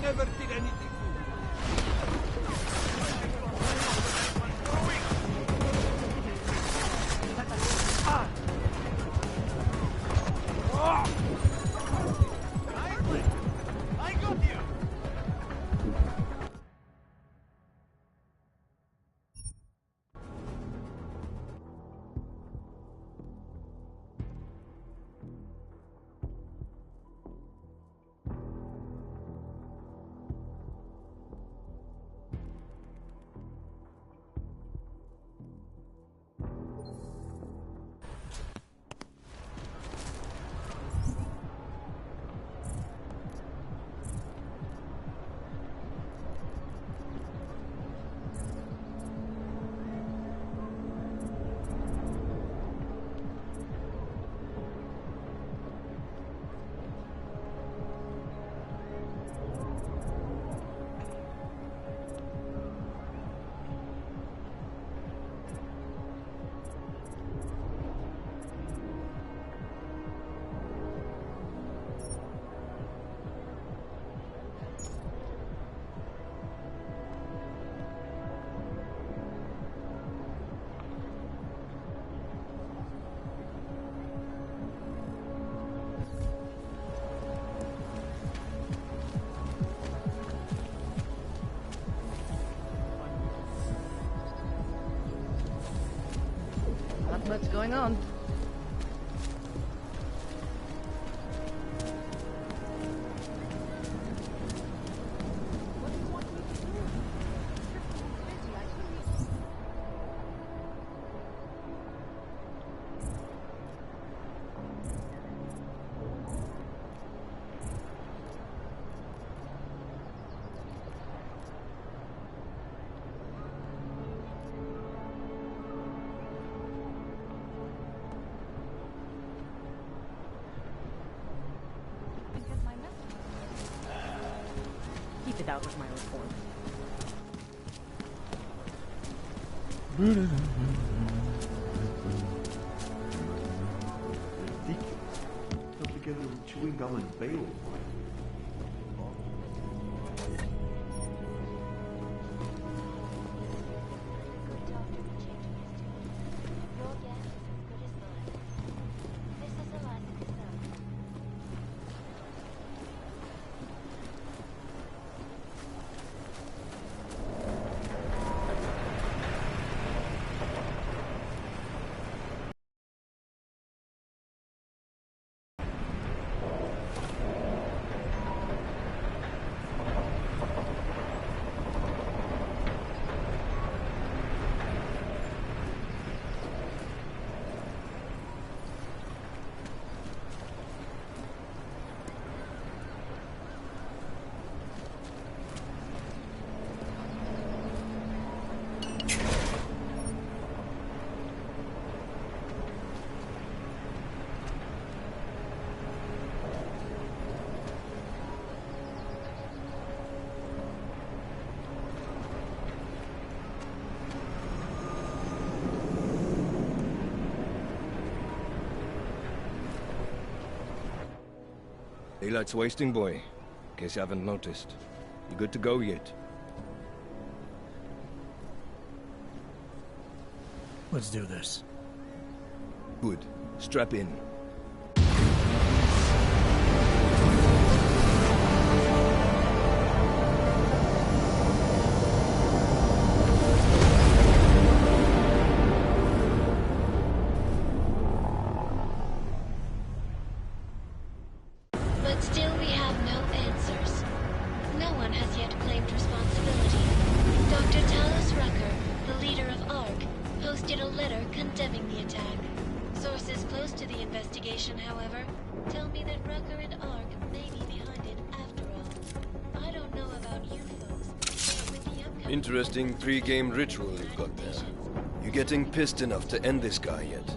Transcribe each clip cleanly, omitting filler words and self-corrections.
never did anything. I got you! Not much going on. Keep it out of my report. Not together with chewing gum and bail. Daylight's wasting, boy. In case you haven't noticed. You good to go yet? Let's do this. Good. Strap in. But still we have no answers. No one has yet claimed responsibility. Dr. Talos Rucker, the leader of ARC, posted a letter condemning the attack. Sources close to the investigation, however, tell me that Rucker and ARC may be behind it after all. I don't know about you folks, but with the upcoming... Interesting three-game ritual you've got there. You getting pissed enough to end this guy yet?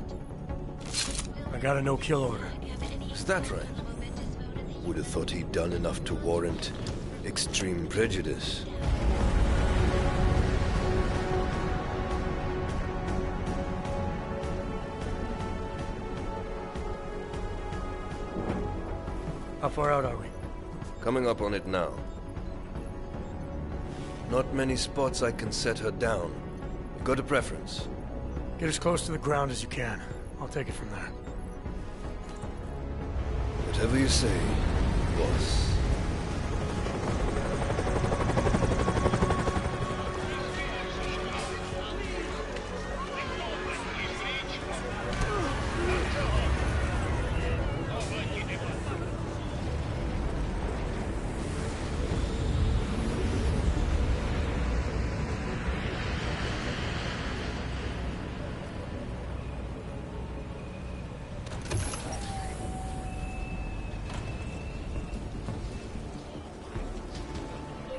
I got a no-kill order. Is that right? Would have thought he'd done enough to warrant extreme prejudice. How far out are we? Coming up on it now. Not many spots I can set her down. Got a preference? Get as close to the ground as you can. I'll take it from there. Whatever you say, boss.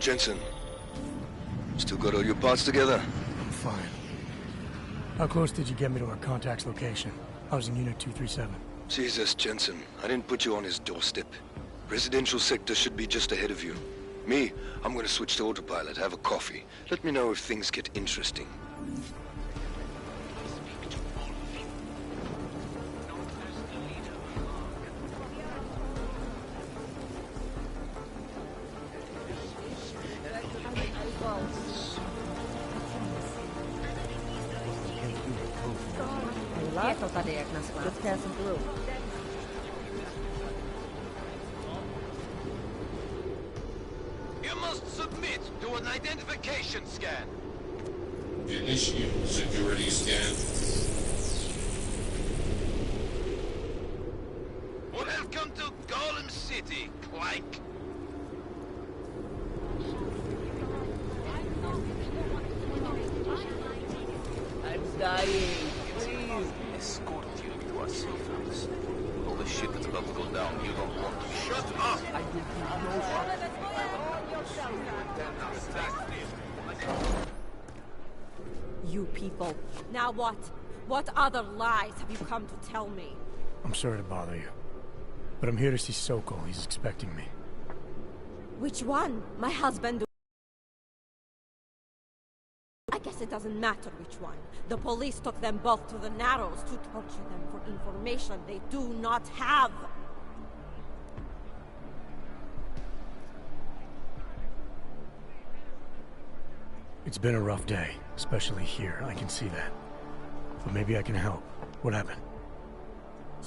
Jensen, still got all your parts together? I'm fine. How close did you get me to our contact's location? I was in Unit 237. Jesus, Jensen, I didn't put you on his doorstep. Residential sector should be just ahead of you. Me, I'm gonna switch to autopilot, have a coffee. Let me know if things get interesting. Just passing through. You must submit to an identification scan. Initiate security scan. Welcome to Golem City, Clank. I'm dying. Please. Escort you to our safe house. All the shit that's about to go down, you don't want to. Shut up! I give you no shot. You people. Now what? What other lies have you come to tell me? I'm sorry to bother you. But I'm here to see Sokol. He's expecting me. Which one? My husband? I guess it doesn't matter which one. The police took them both to the Narrows to torture them for information they do not have. It's been a rough day, especially here. I can see that. But maybe I can help. What happened?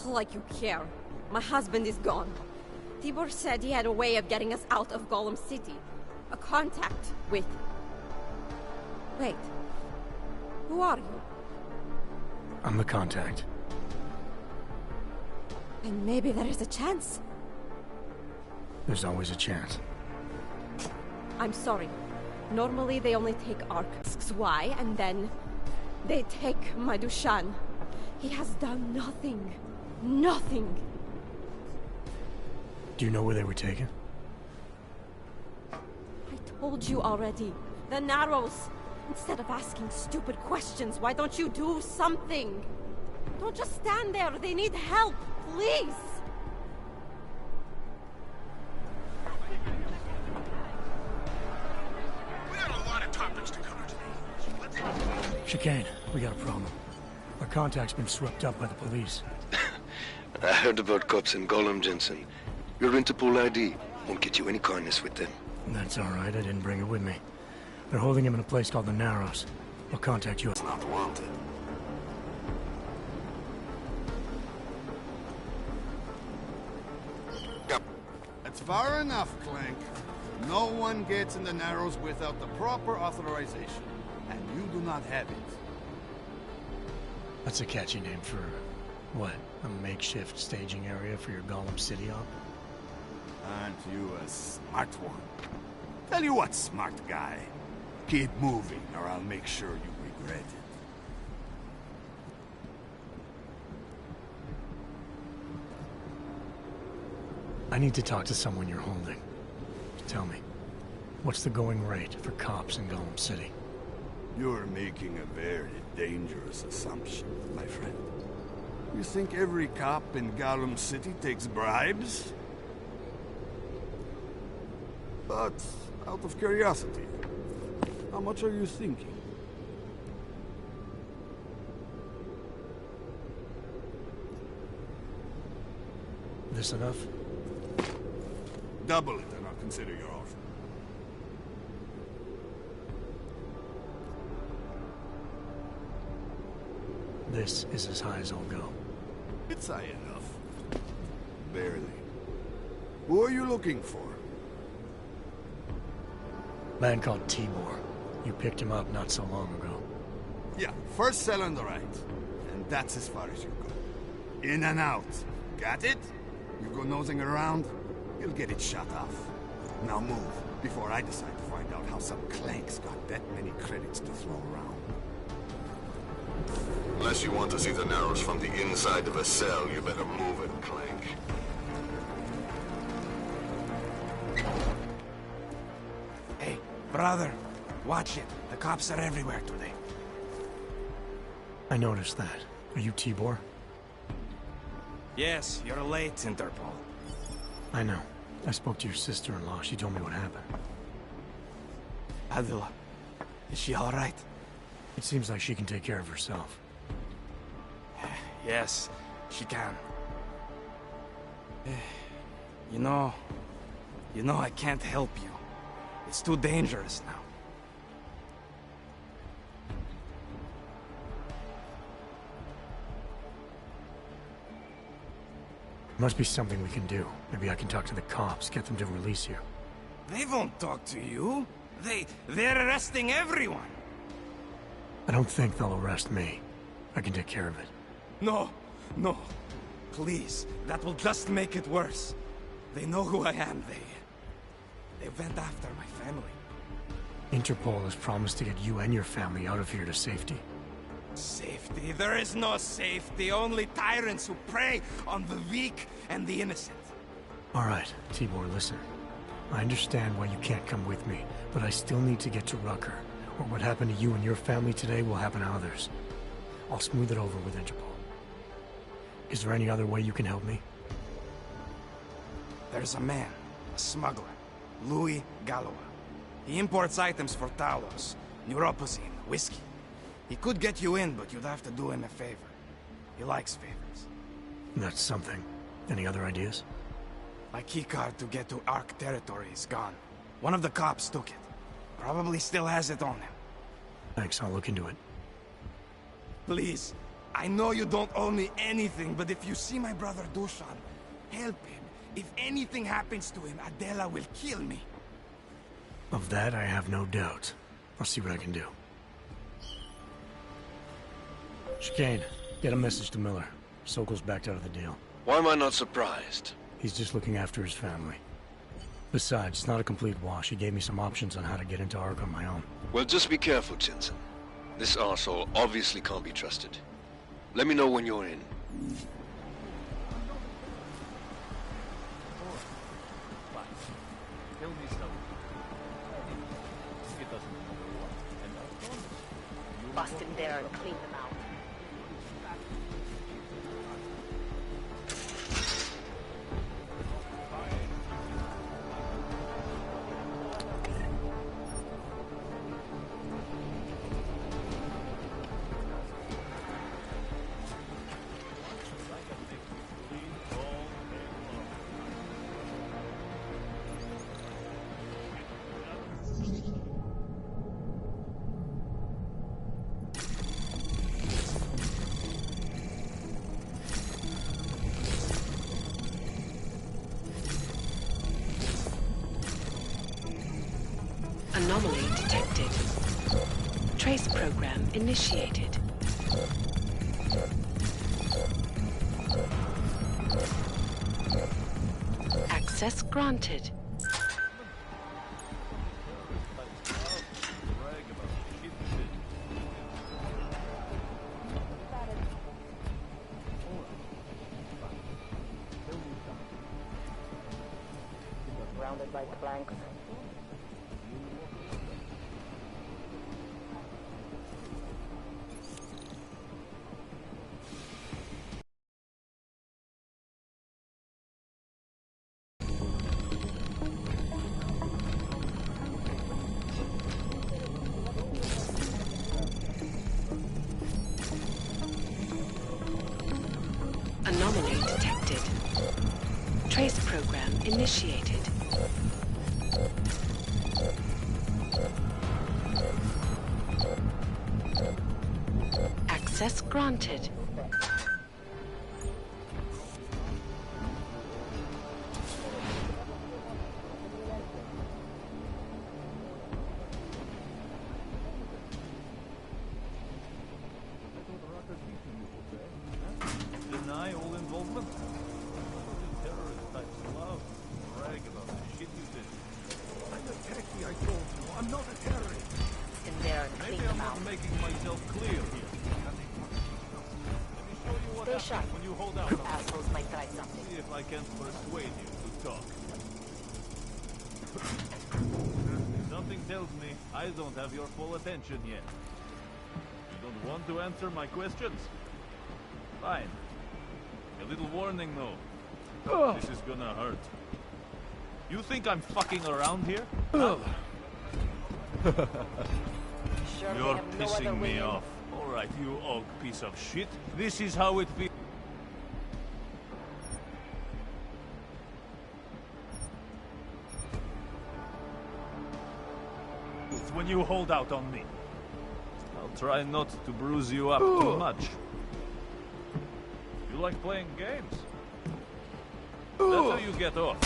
Like you care. My husband is gone. Tibor said he had a way of getting us out of Golem City. A contact with... Wait. Who are you? I'm the contact. And maybe there is a chance. There's always a chance. I'm sorry. Normally they only take Arcs Y, and then... they take my Dushan. He has done nothing. Nothing. Do you know where they were taken? I told you already. The Narrows. Instead of asking stupid questions, why don't you do something? Don't just stand there. They need help. Please. We have a lot of topics to cover today. Chicane, we got a problem. Our contact's been swept up by the police. I heard about cops in Golem, Jensen. Your Interpol ID won't get you any kindness with them. That's all right. I didn't bring it with me. They're holding him in a place called the Narrows. I'll contact you. It's not wanted. That's far enough, Clank. No one gets in the Narrows without the proper authorization, and you do not have it. That's a catchy name for... what? A makeshift staging area for your Golem City op? Aren't you a smart one? Tell you what, smart guy. Keep moving, or I'll make sure you regret it. I need to talk to someone you're holding. Tell me, what's the going rate for cops in Golem City? You're making a very dangerous assumption, my friend. You think every cop in Golem City takes bribes? But, out of curiosity, how much are you thinking? This enough? Double it and I'll consider your offer. this is as high as I'll go. It's high enough. Barely. Who are you looking for? Man called Tibor. You picked him up not so long ago. Yeah, first cell on the right. And that's as far as you go. In and out. Got it? You go nosing around, you'll get it shut off. Now move, before I decide to find out how some clanks got that many credits to throw around. Unless you want to see the Narrows from the inside of a cell, you better move it, Clank. Hey, brother, watch it. The cops are everywhere today. I noticed that. Are you Tibor? Yes, you're late, Interpol. I know. I spoke to your sister-in-law. She told me what happened. Adila, is she all right? It seems like she can take care of herself. Yes, she can. You know, I can't help you. It's too dangerous now. Must be something we can do. Maybe I can talk to the cops, get them to release you. They won't talk to you. They're arresting everyone. I don't think they'll arrest me. I can take care of it. No. Please, that will just make it worse. They know who I am. They went after my family. Interpol has promised to get you and your family out of here to safety. Safety? There is no safety. Only tyrants who prey on the weak and the innocent. All right, Tibor, listen. I understand why you can't come with me, but I still need to get to Rucker, or what happened to you and your family today will happen to others. I'll smooth it over with Interpol. Is there any other way you can help me? There's a man, a smuggler, Louis Galois. He imports items for Talos, neuropozyne, whiskey. He could get you in, but you'd have to do him a favor. He likes favors. That's something. Any other ideas? My keycard to get to Ark territory is gone. One of the cops took it. Probably still has it on him. Thanks, I'll look into it. Please, I know you don't owe me anything, but if you see my brother Dushan, help him. If anything happens to him, Adela will kill me. Of that, I have no doubt. I'll see what I can do. Chicane, get a message to Miller. Sokol's backed out of the deal. Why am I not surprised? He's just looking after his family. Besides, it's not a complete wash. He gave me some options on how to get into Ark on my own. Well, just be careful, Jensen. This arsehole obviously can't be trusted. Let me know when you're in. Bust in there and clean them out. Anomaly detected. Trace program initiated. Access granted. Surrounded by planks. Anomaly detected. Trace program initiated. Access granted. Deny all involvement? Terrorist types love to brag about the shit you did. I'm a techie, I told you. I'm not a terrorist. In there and clean Maybe them I'm out. not making myself clear here. Let me show you what Stay happens sharp. when you hold out. Assholes might try something. See if I can't persuade you to talk. Something tells me I don't have your full attention yet. You don't want to answer my questions? Fine. A little warning though. This is gonna hurt. You think I'm fucking around here? Huh? Sure they You're have no pissing other way me in. off. Alright, you og piece of shit. This is how it feels when you hold out on me. I'll try not to bruise you up too much. You like playing games? That's how you get off.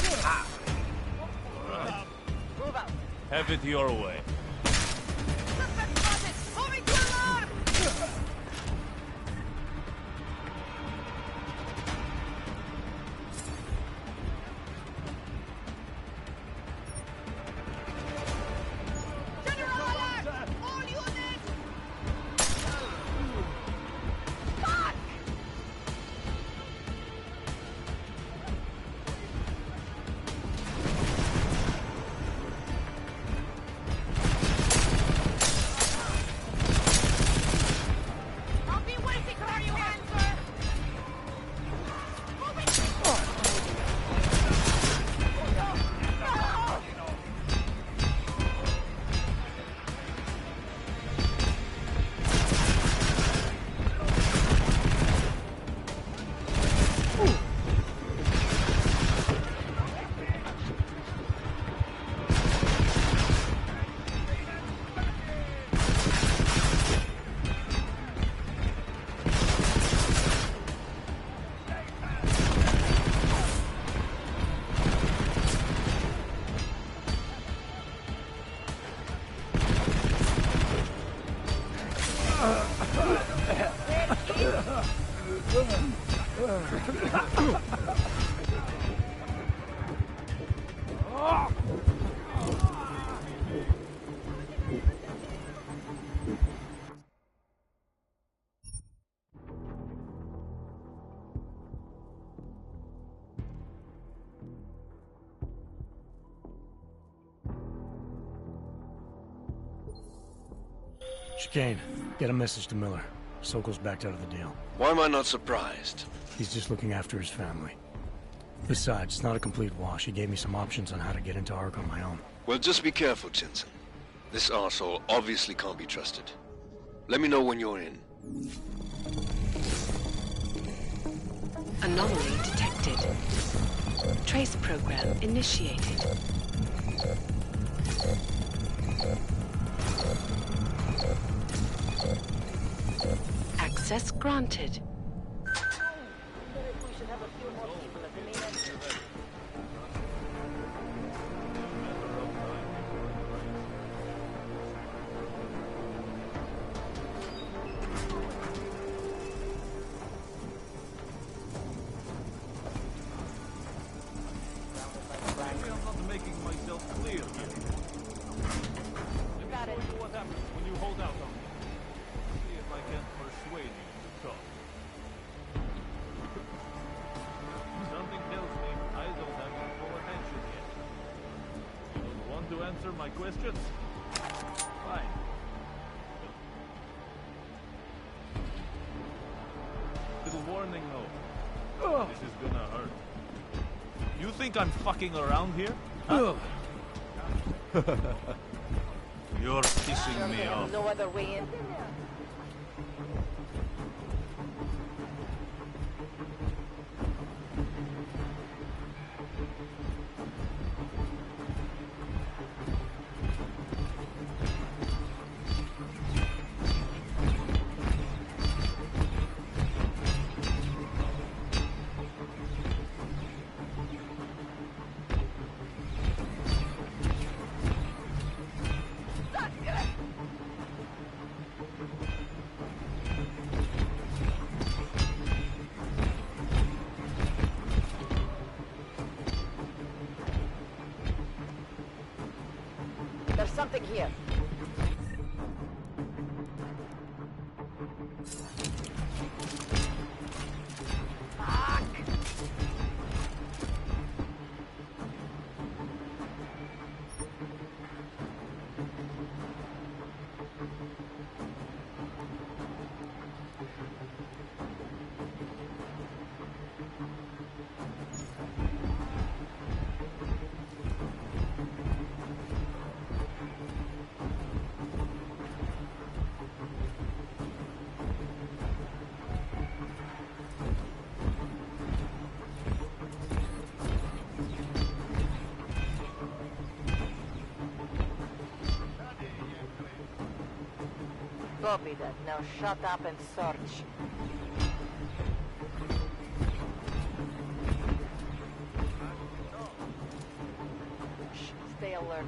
Alright. Move out. Have it your way. Chicane, get a message to Miller. Sokol's backed out of the deal. Why am I not surprised? He's just looking after his family. Besides, it's not a complete wash. He gave me some options on how to get into Ark on my own. Well, just be careful, Jensen. This arsehole obviously can't be trusted. Let me know when you're in. Anomaly detected. Trace program initiated. Access granted. We should have a few more people at the main entrance. Maybe I'm not making myself clear here. Let me show you what happens when you hold out on me. See if I can't persuade you to talk. Something tells me I don't have your full attention yet. You don't want to answer my questions? Fine. Little warning though. This is gonna hurt. You think I'm fucking around here? Huh? You're pissing me off. No other way in. something here. Copy that. Now shut up and search. Shh, stay alert.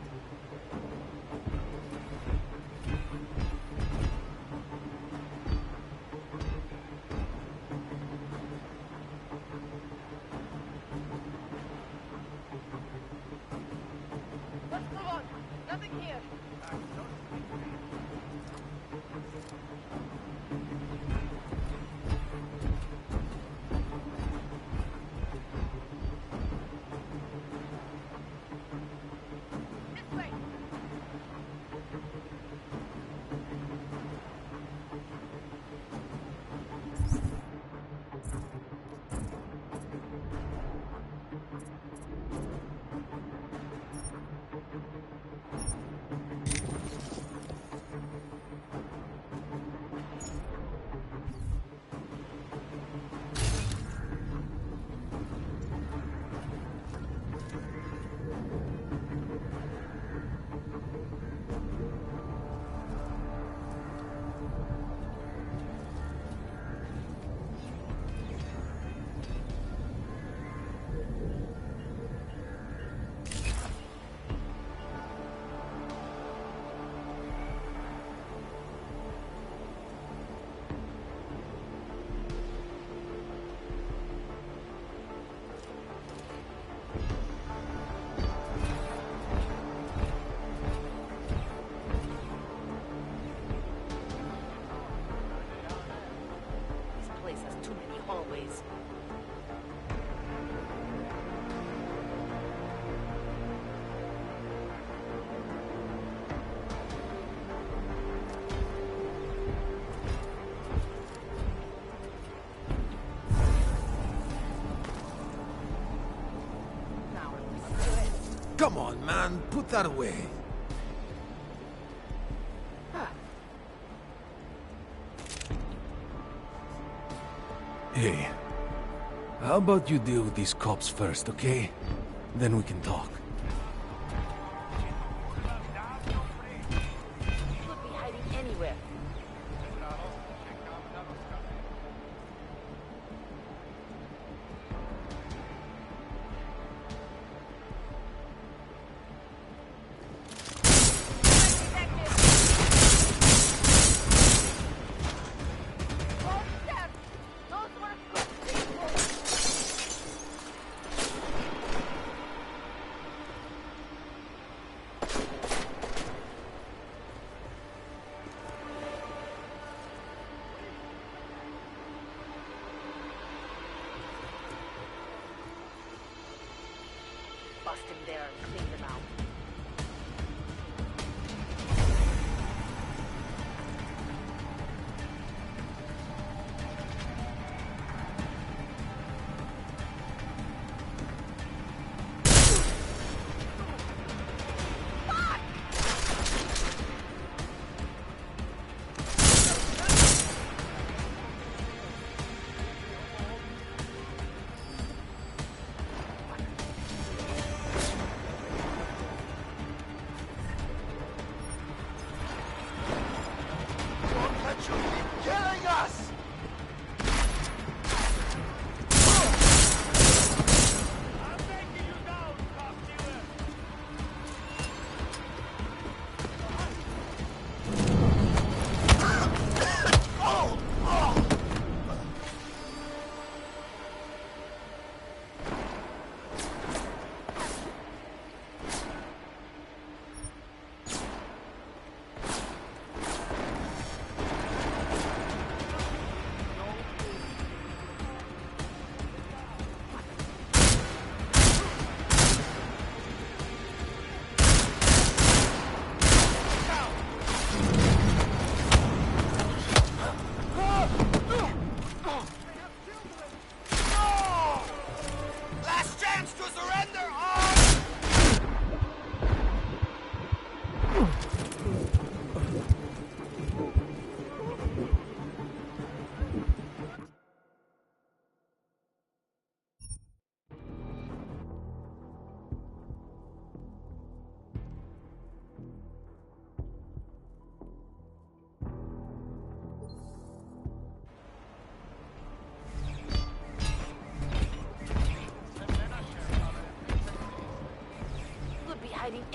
Let's move on. Nothing here. Come on, man. Put that away. Hey, how about you deal with these cops first, okay? Then we can talk. He could be hiding anywhere. Bust him there and clean them out.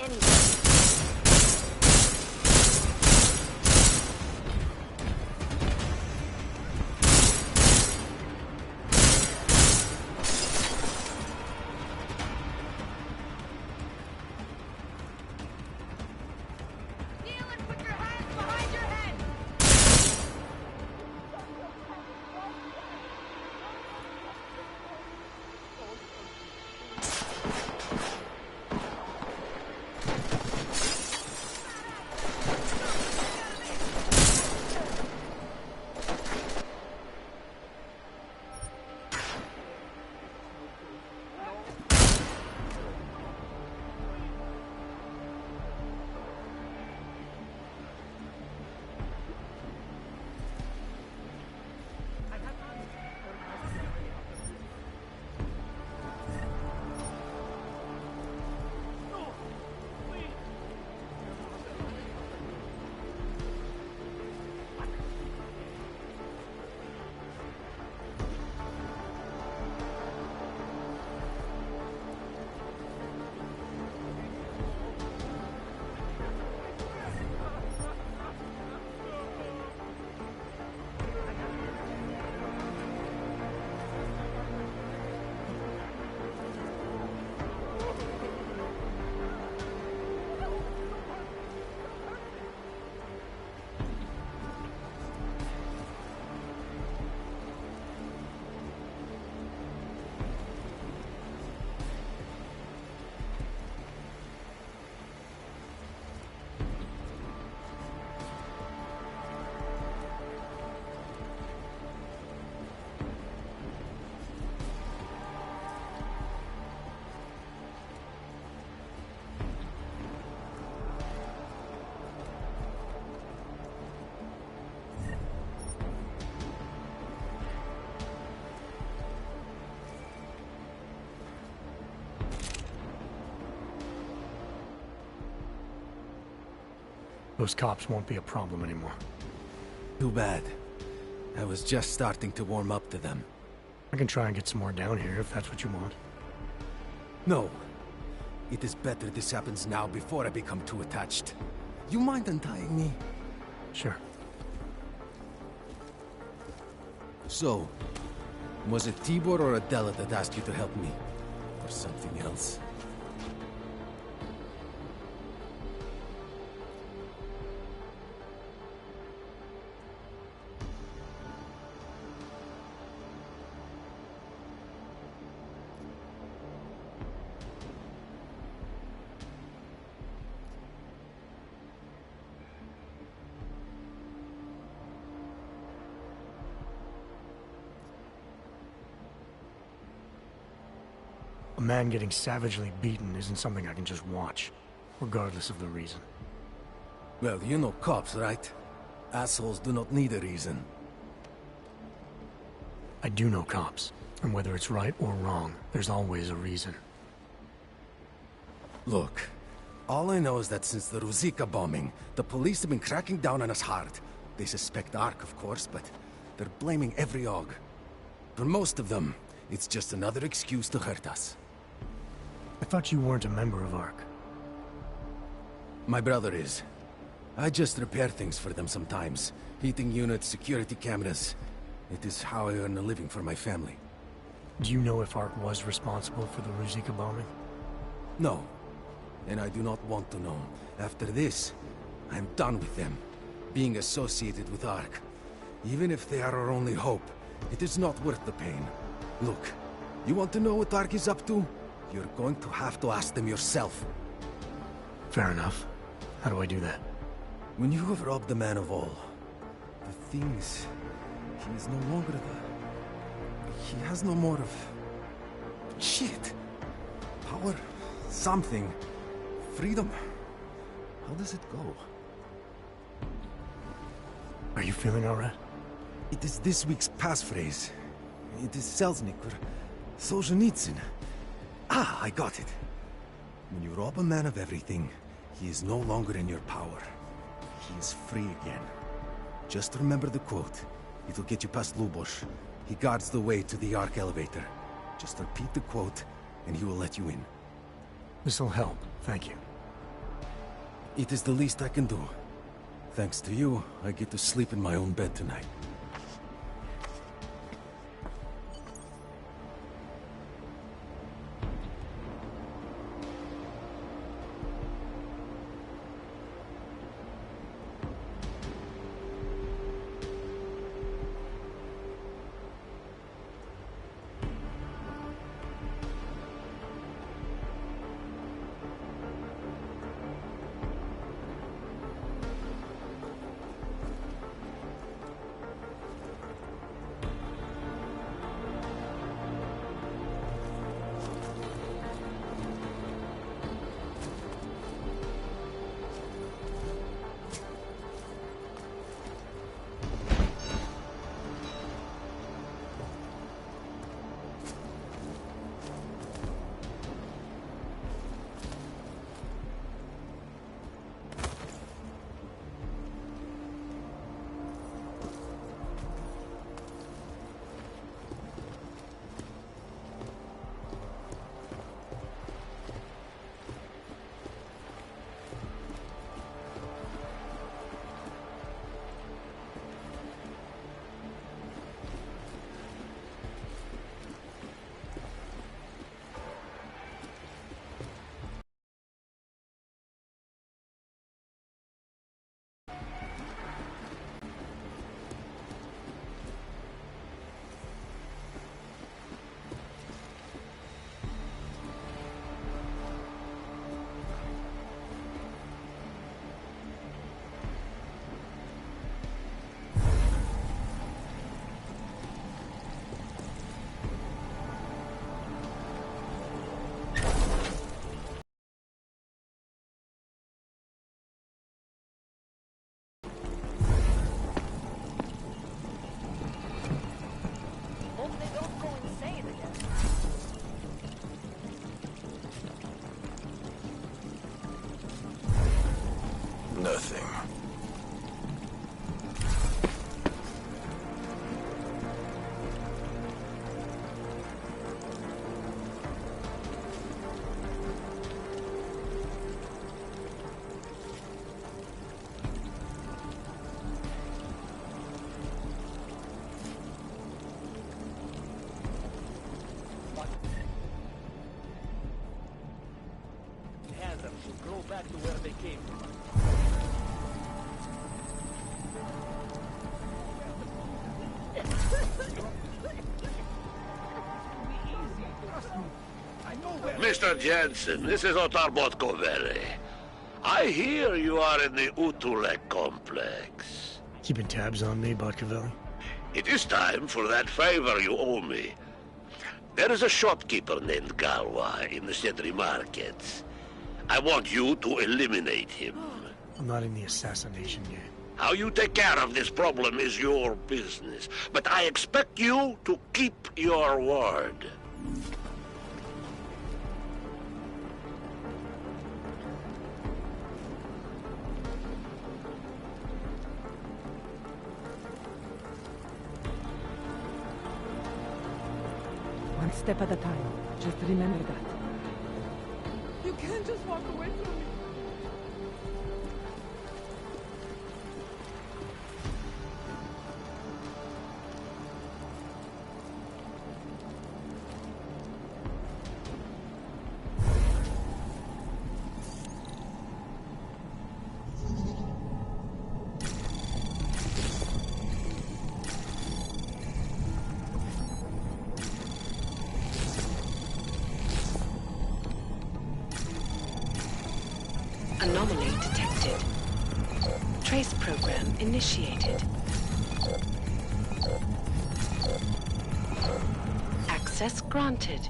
anyway. Those cops won't be a problem anymore. Too bad. I was just starting to warm up to them. I can try and get some more down here if that's what you want. No. It is better this happens now before I become too attached. You mind untying me? Sure. So, was it Tibor or Adela that asked you to help me? Or something else? A man getting savagely beaten isn't something I can just watch, regardless of the reason. Well, you know cops, right? Assholes do not need a reason. I do know cops, and whether it's right or wrong, there's always a reason. Look, all I know is that since the Ruzicka bombing, the police have been cracking down on us hard. They suspect Ark, of course, but they're blaming every Og. For most of them, it's just another excuse to hurt us. I thought you weren't a member of Ark. My brother is. I just repair things for them sometimes. Heating units, security cameras. It is how I earn a living for my family. Do you know if Ark was responsible for the Ruzicka bombing? No. And I do not want to know. After this, I'm done with them. Being associated with Ark. Even if they are our only hope, it is not worth the pain. Look, you want to know what Ark is up to? You're going to have to ask them yourself. Fair enough. How do I do that? When you have robbed the man of all, the thing is, he is no longer the... He has no more of... Shit. Power. Something. Freedom. How does it go? Are you feeling alright? It is this week's passphrase. It is Selznick or Solzhenitsyn. Ah, I got it. When you rob a man of everything, he is no longer in your power. He is free again. Just remember the quote. It'll get you past Lubosh. He guards the way to the Ark elevator. Just repeat the quote, and he will let you in. This'll help, thank you. It is the least I can do. Thanks to you, I get to sleep in my own bed tonight. Hope they don't go insane again. Nothing. Hand them should grow back to where they came from. Mr. Jensen, this is Otar Botkovere. I hear you are in the Utulek complex. Keeping tabs on me, Botkovelli? It is time for that favor you owe me. There is a shopkeeper named Galwa in the Cedri markets. I want you to eliminate him. I'm not in the assassination game. How you take care of this problem is your business, but I expect you to keep your word. One step at a time. Just remember that. You can't just walk away from me. Anomaly detected. Trace program initiated. Access granted.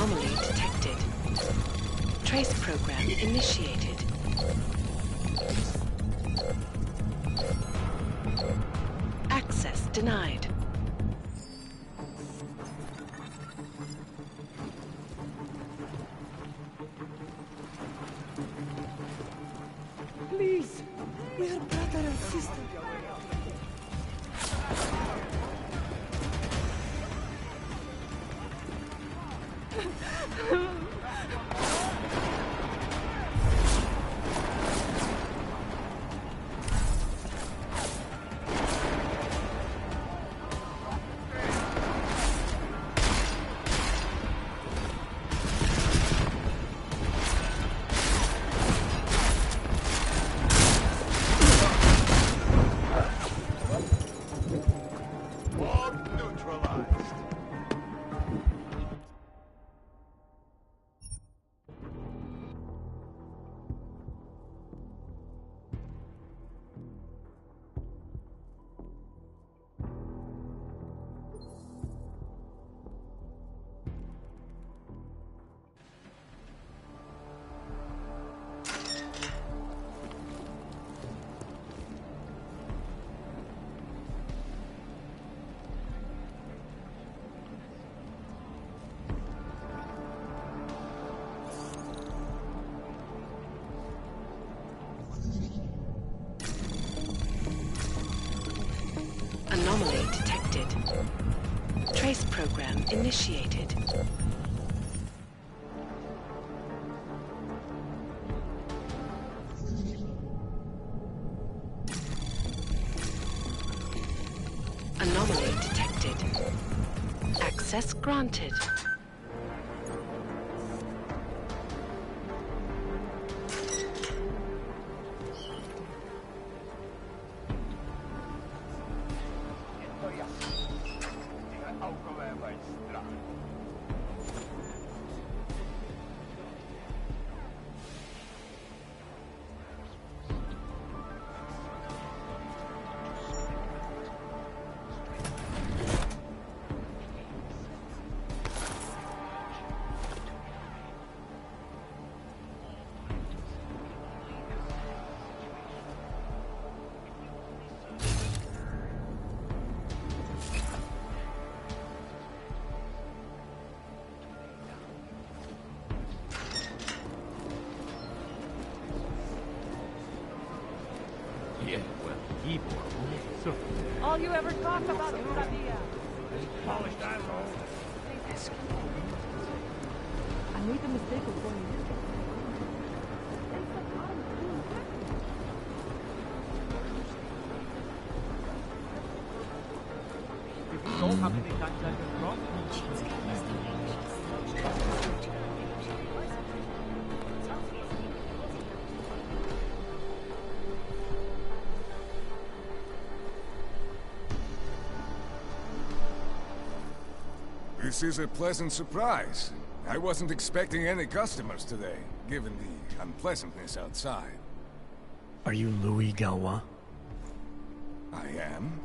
Anomaly detected. Trace program initiated. Access denied. Please, we are brother and sister. Anomaly detected. Trace program initiated. Anomaly detected. Access granted. Yeah, well, keyboard. So, All you ever talk about is Sabia. polished asshole. I made the mistake of going in. If you know how many times I've been wrong, This is a pleasant surprise. I wasn't expecting any customers today, given the unpleasantness outside. Are you Louis Galwa? I am.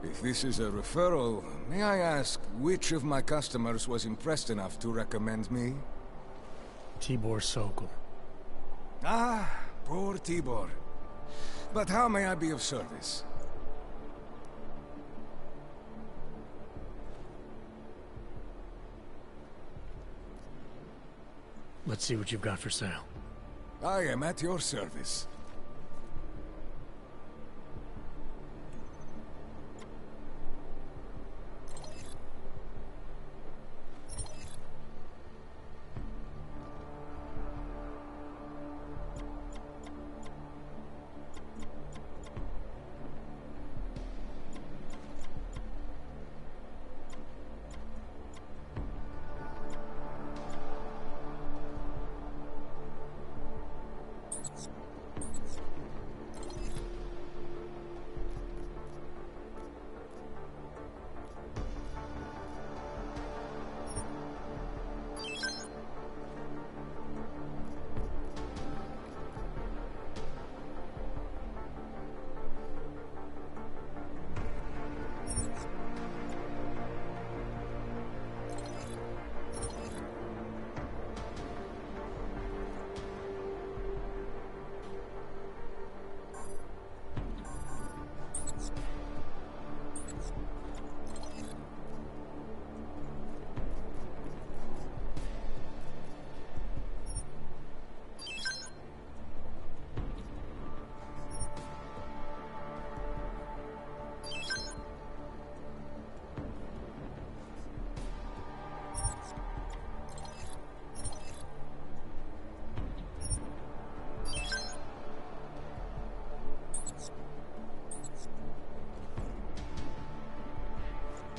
If this is a referral, may I ask which of my customers was impressed enough to recommend me? Tibor Sokol. Ah, poor Tibor. But how may I be of service? Let's see what you've got for sale. I am at your service.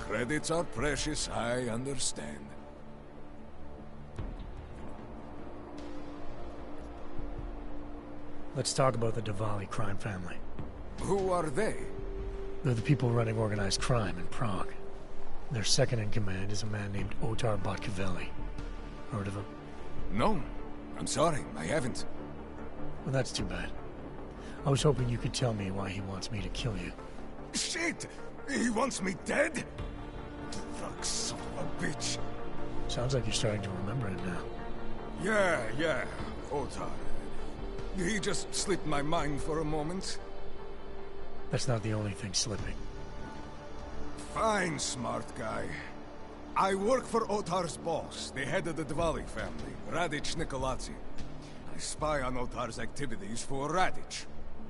Credits are precious, I understand. Let's talk about the Diwali crime family. Who are they? They're the people running organized crime in Prague. Their second in command is a man named Otar Botkavelli. Heard of him? No. I'm sorry, I haven't. Well, that's too bad. I was hoping you could tell me why he wants me to kill you. Shit! He wants me dead? Fuck, son of a bitch. Sounds like you're starting to remember him now. Yeah, Otar. He just slipped my mind for a moment. That's not the only thing slipping. Fine, smart guy. I work for Otar's boss, the head of the Diwali family, Radic Nikoladze. I spy on Otar's activities for Radic.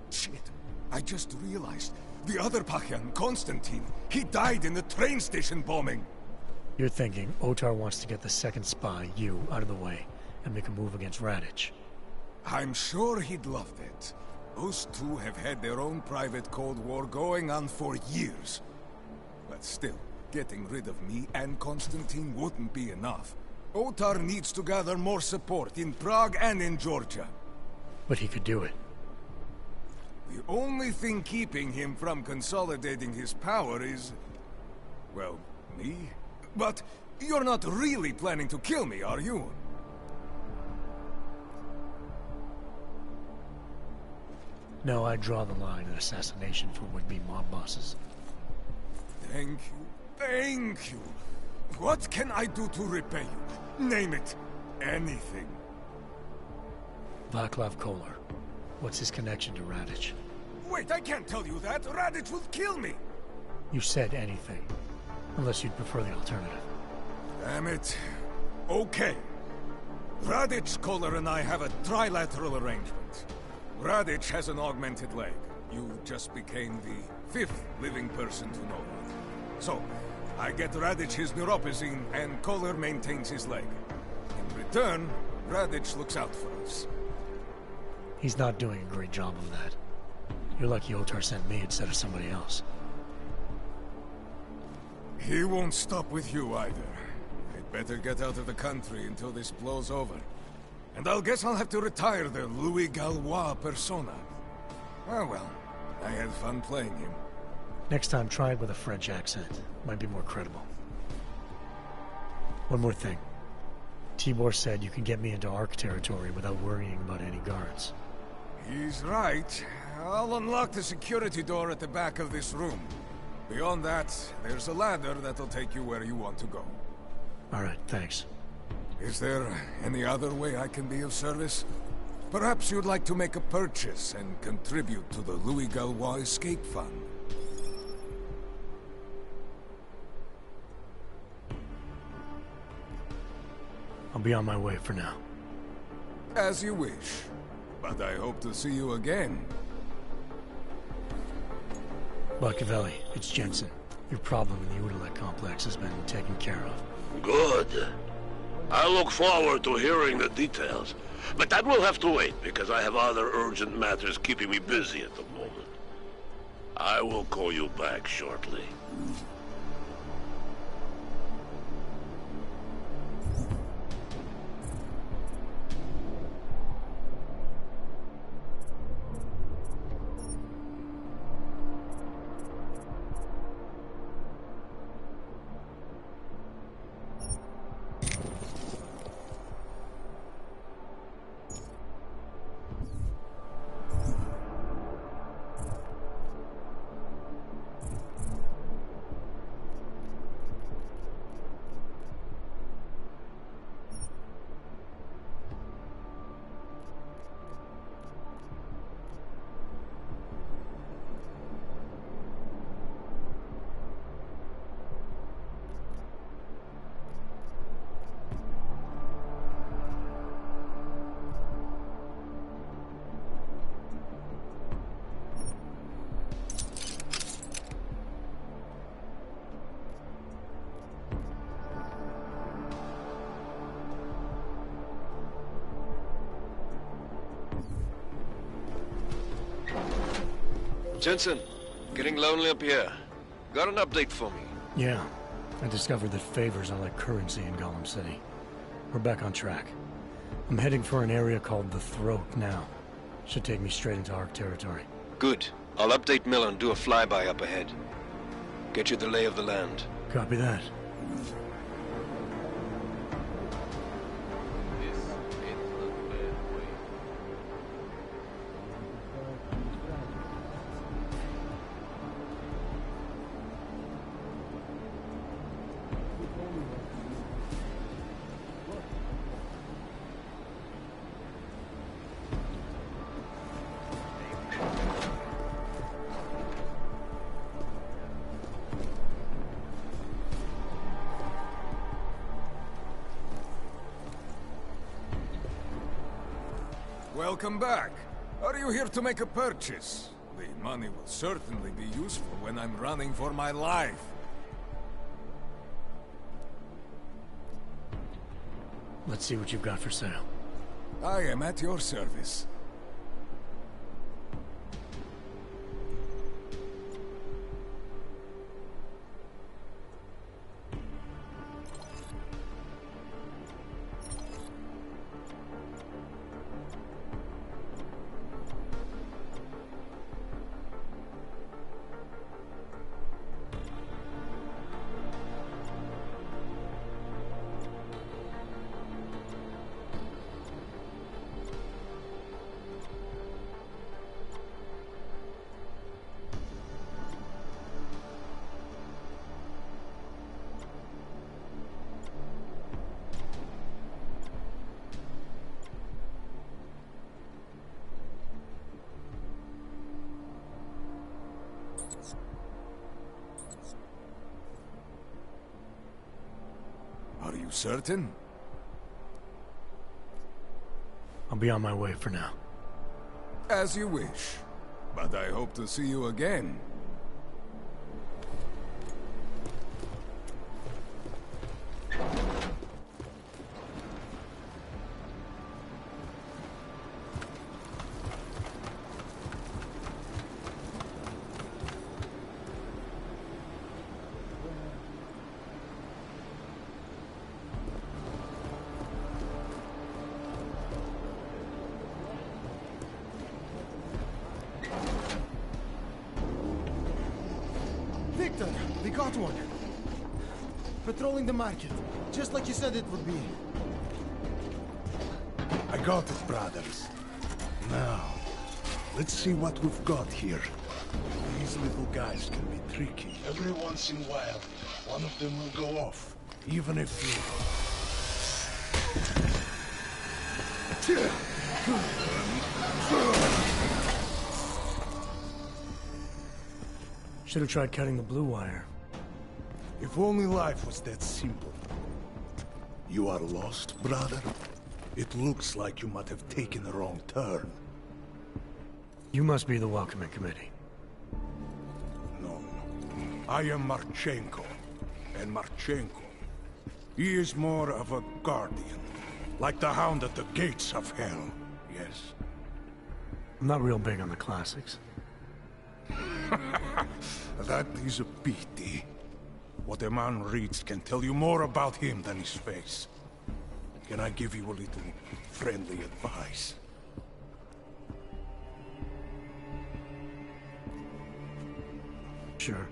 Shit, I just realized. The other Pakyan, Konstantin, he died in the train station bombing. You're thinking Otar wants to get the second spy, you, out of the way, and make a move against Radic. I'm sure he'd love it. Those two have had their own private Cold War going on for years. But still, getting rid of me and Konstantin wouldn't be enough. Otar needs to gather more support in Prague and in Georgia. But he could do it. The only thing keeping him from consolidating his power is... well, me? But you're not really planning to kill me, are you? No, I draw the line at assassination for would-be mob bosses. Thank you. What can I do to repay you? Name it. Anything. Václav Koller. What's his connection to Radic? Wait, I can't tell you that. Radic will kill me. You said anything. Unless you'd prefer the alternative. Damn it. Okay. Radic, Koller, and I have a trilateral arrangement. Radic has an augmented leg. You just became the 5th living person to know that. So, I get Radic his neuropozyne, and Koller maintains his leg. In return, Radic looks out for us. He's not doing a great job of that. You're lucky Otar sent me instead of somebody else. He won't stop with you either. I'd better get out of the country until this blows over. And I'll guess I'll have to retire the Louis Gallois persona. Oh well, I had fun playing him. Next time, try it with a French accent. Might be more credible. One more thing. Tibor said you can get me into Ark territory without worrying about any guards. He's right. I'll unlock the security door at the back of this room. Beyond that, there's a ladder that'll take you where you want to go. Alright, thanks. Is there any other way I can be of service? Perhaps you'd like to make a purchase and contribute to the Louis Gallois Escape Fund. I'll be on my way for now. As you wish. But I hope to see you again. Botkavelli, it's Jensen. Your problem in the Udalek complex has been taken care of. Good. I look forward to hearing the details. But that will have to wait, because I have other urgent matters keeping me busy at the moment. I will call you back shortly. Jensen, getting lonely up here. Got an update for me? Yeah, I discovered that favors are like currency in Gollum City. We're back on track. I'm heading for an area called the Throat now. Should take me straight into Ark territory. Good. I'll update Miller and do a flyby up ahead. Get you the lay of the land. Copy that. Welcome back. Are you here to make a purchase? The money will certainly be useful when I'm running for my life. Let's see what you've got for sale. I am at your service. Are you certain? I'll be on my way for now. As you wish. But I hope to see you again. Victor, we got one. Patrolling the market, just like you said it would be. I got it, brothers. Now, let's see what we've got here. These little guys can be tricky. Every once in a while, one of them will go off, even if you... Should have tried cutting the blue wire. If only life was that simple. You are lost, brother? It looks like you might have taken a wrong turn. You must be the welcoming committee. No. I am Marchenko. And Marchenko, he is more of a guardian. Like the hound at the gates of hell, yes? I'm not real big on the classics. That is a pity. What a man reads can tell you more about him than his face. Can I give you a little friendly advice? Sure.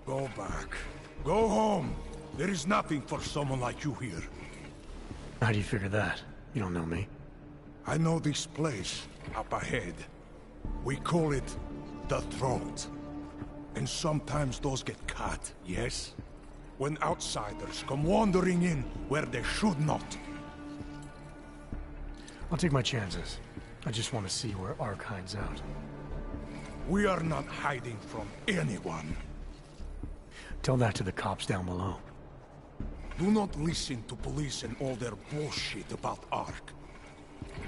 Go back. Go home. There is nothing for someone like you here. How do you figure that? You don't know me. I know this place, up ahead. We call it the Throat. And sometimes those get cut, yes? When outsiders come wandering in where they should not. I'll take my chances. I just want to see where Ark hides out. We are not hiding from anyone. Tell that to the cops down below. Do not listen to police and all their bullshit about Ark.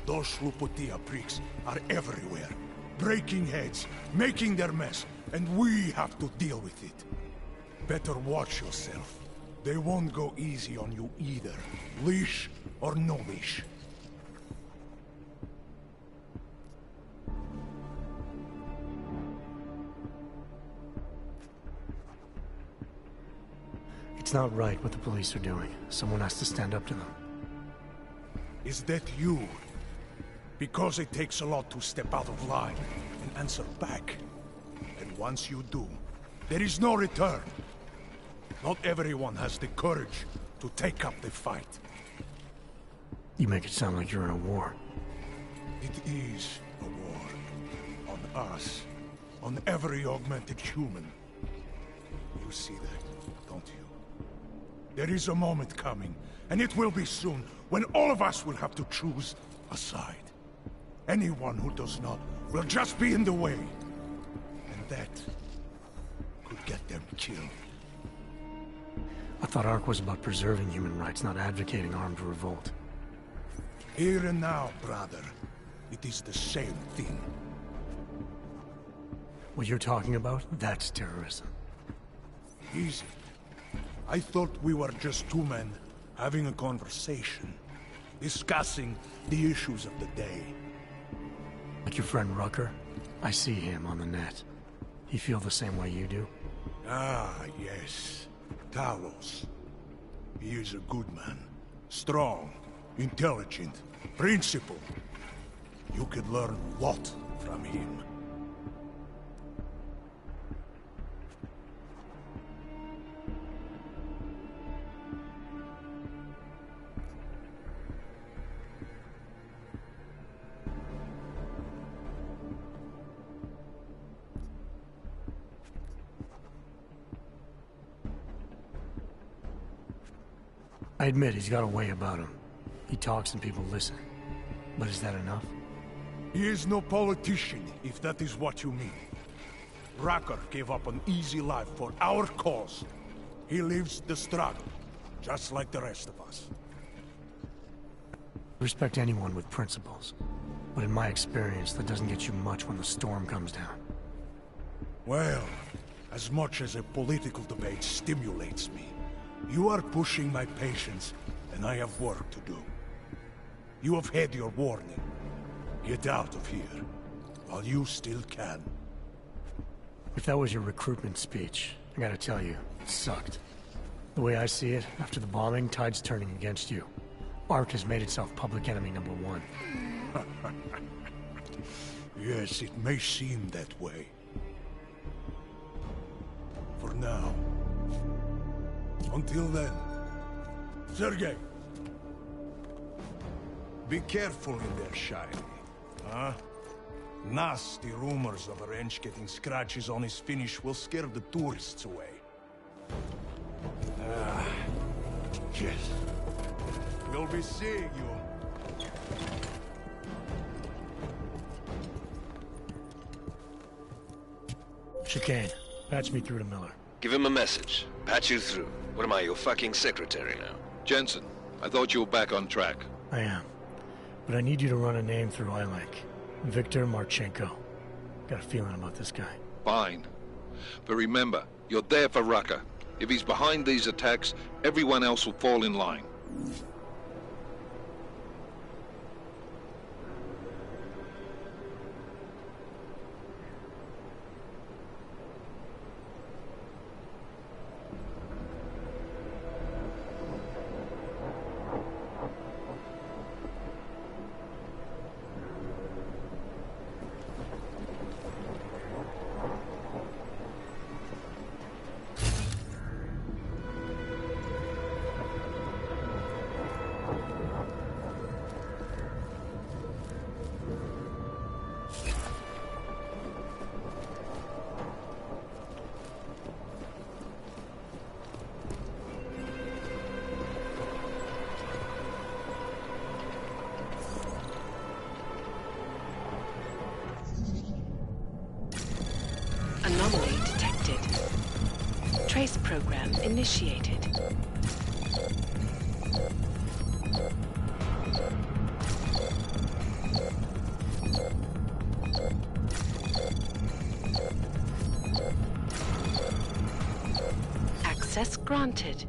Those Slupotia pricks are everywhere. Breaking heads, making their mess, and we have to deal with it. Better watch yourself. They won't go easy on you either. Leash or no leash. It's not right what the police are doing. Someone has to stand up to them. Is that you? Because it takes a lot to step out of line and answer back. And once you do, there is no return. Not everyone has the courage to take up the fight. You make it sound like you're in a war. It is a war. On us. On every augmented human. You see that, don't you? There is a moment coming, and it will be soon, when all of us will have to choose a side. Anyone who does not will just be in the way. And that could get them killed. I thought ARC was about preserving human rights, not advocating armed revolt. Here and now, brother. It is the same thing. What you're talking about, that's terrorism. Easy. I thought we were just two men having a conversation, discussing the issues of the day. Like your friend Rucker? I see him on the net. He feel the same way you do? Ah, yes. Talos. He is a good man. Strong, intelligent, principled. You could learn a lot from him. I admit he's got a way about him. He talks and people listen. But is that enough? He is no politician, if that is what you mean. Rucker gave up an easy life for our cause. He lives the struggle, just like the rest of us. I respect anyone with principles. But in my experience, that doesn't get you much when the storm comes down. Well, as much as a political debate stimulates me, you are pushing my patience, and I have work to do. You have had your warning. Get out of here, while you still can. If that was your recruitment speech, I gotta tell you, it sucked. The way I see it, after the bombing, tide's turning against you. ARC has made itself public enemy #1. Yes, it may seem that way. For now. Until then. Sergei! Be careful in there, Shiny. Huh? Nasty rumors of a wrench getting scratches on his finish will scare the tourists away. Yes. We'll be seeing you. Chicane, patch me through to Miller. Give him a message. Patch you through. What am I, your fucking secretary now? Jensen, I thought you were back on track. I am. But I need you to run a name through iLink. Victor Marchenko. Got a feeling about this guy. Fine. But remember, you're there for Rucker. If he's behind these attacks, everyone else will fall in line. Anomaly detected. Trace program initiated. Access granted.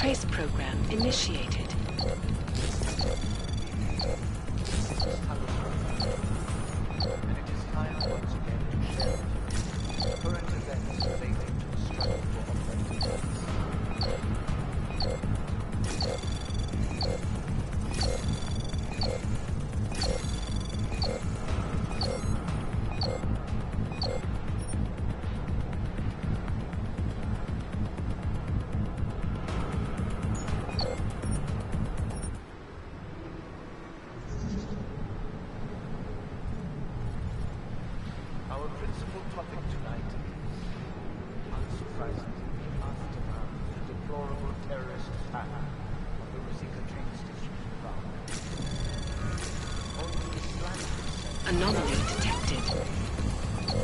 Trace program initiated. Current events relating to the struggle for Our principal topic tonight is, unsurprisingly, the aftermath of the deplorable terrorist attack on the Rosika train station in Prague. Only slightly Anomaly detected.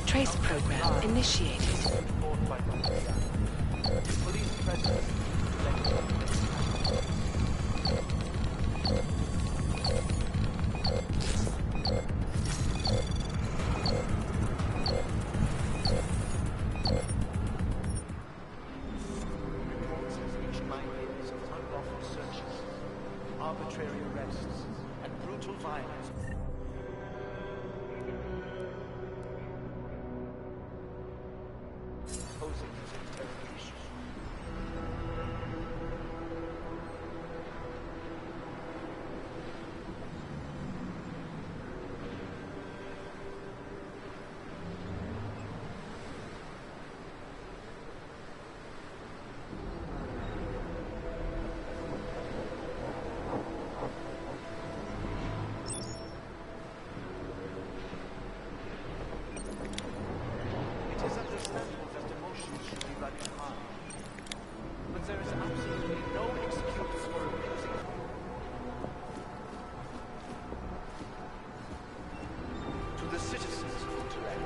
Trace program initiated. report by the police presence arbitrary arrests, and brutal violence. Posing as interrogation. It is understandable that emotions should be running high, but there is absolutely no excuse for abusing to the citizens of Utrecht.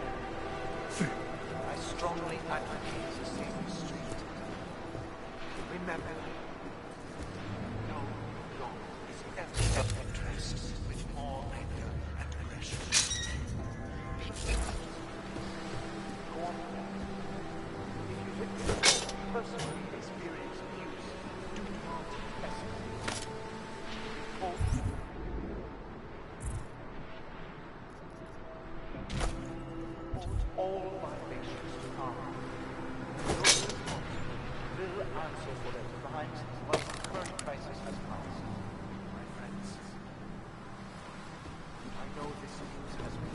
I strongly advocate the same restraint. Remember, no law is ever addressed with more anger and aggression. Personally experience abuse, do not escalate. Report all violations to harm. Those responsible will answer for their crimes once the current crisis has passed. My friends, I know this news has been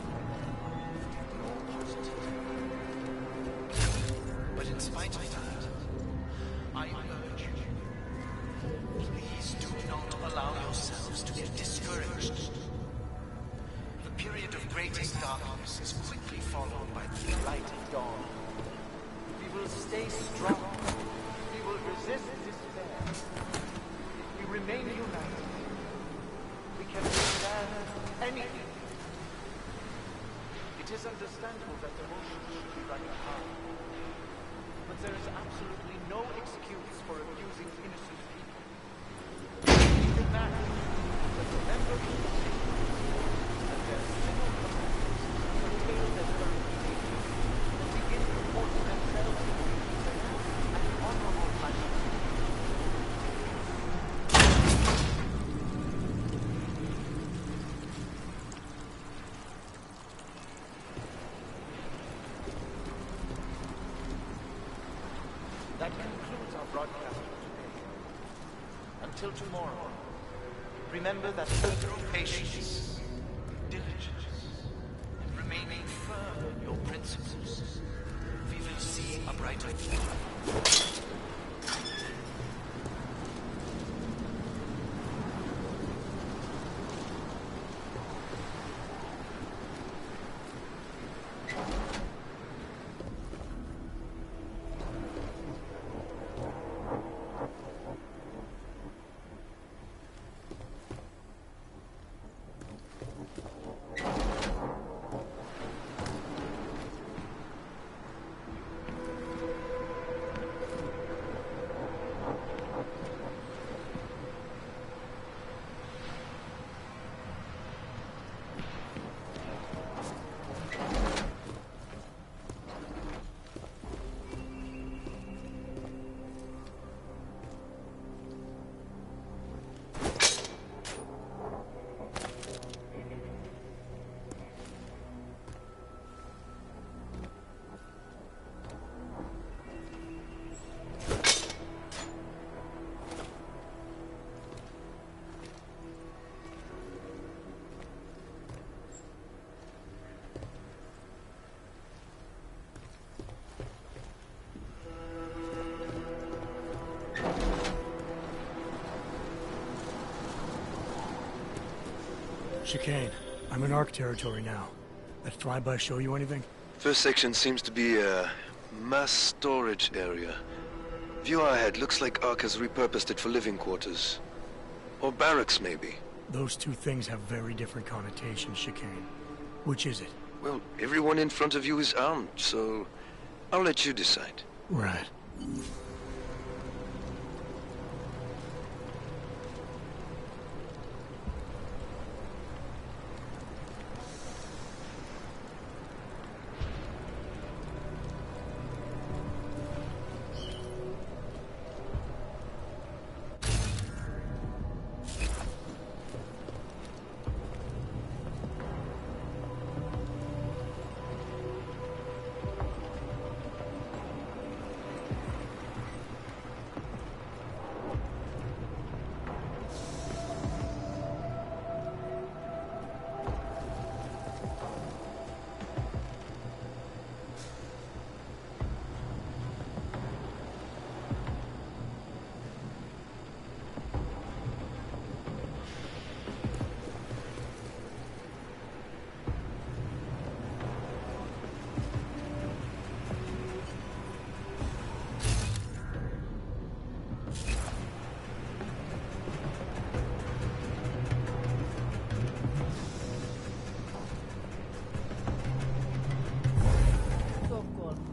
all positive. But in spite of that, I urge you, please do not allow yourselves to get discouraged. The period of greatest darkness is quickly followed by the light of dawn. We will stay strong. We will resist despair. If we remain united, we can withstand anything. It is understandable that the motion should be running hard. But there is absolutely no excuse for abusing innocent people. Even that, but remember that their civil commanders curtail their current behavior and begin reporting themselves in an honorable fashion. That concludes our broadcast for today. Until tomorrow, remember that through patience, diligence, and remaining firm in your principles, we will see a brighter future. Chicane, I'm in ARC territory now. That flyby show you anything? First section seems to be a mass storage area. View ahead looks like ARC has repurposed it for living quarters. Or barracks, maybe. Those two things have very different connotations, Chicane. Which is it? Well, everyone in front of you is armed, so I'll let you decide. Right.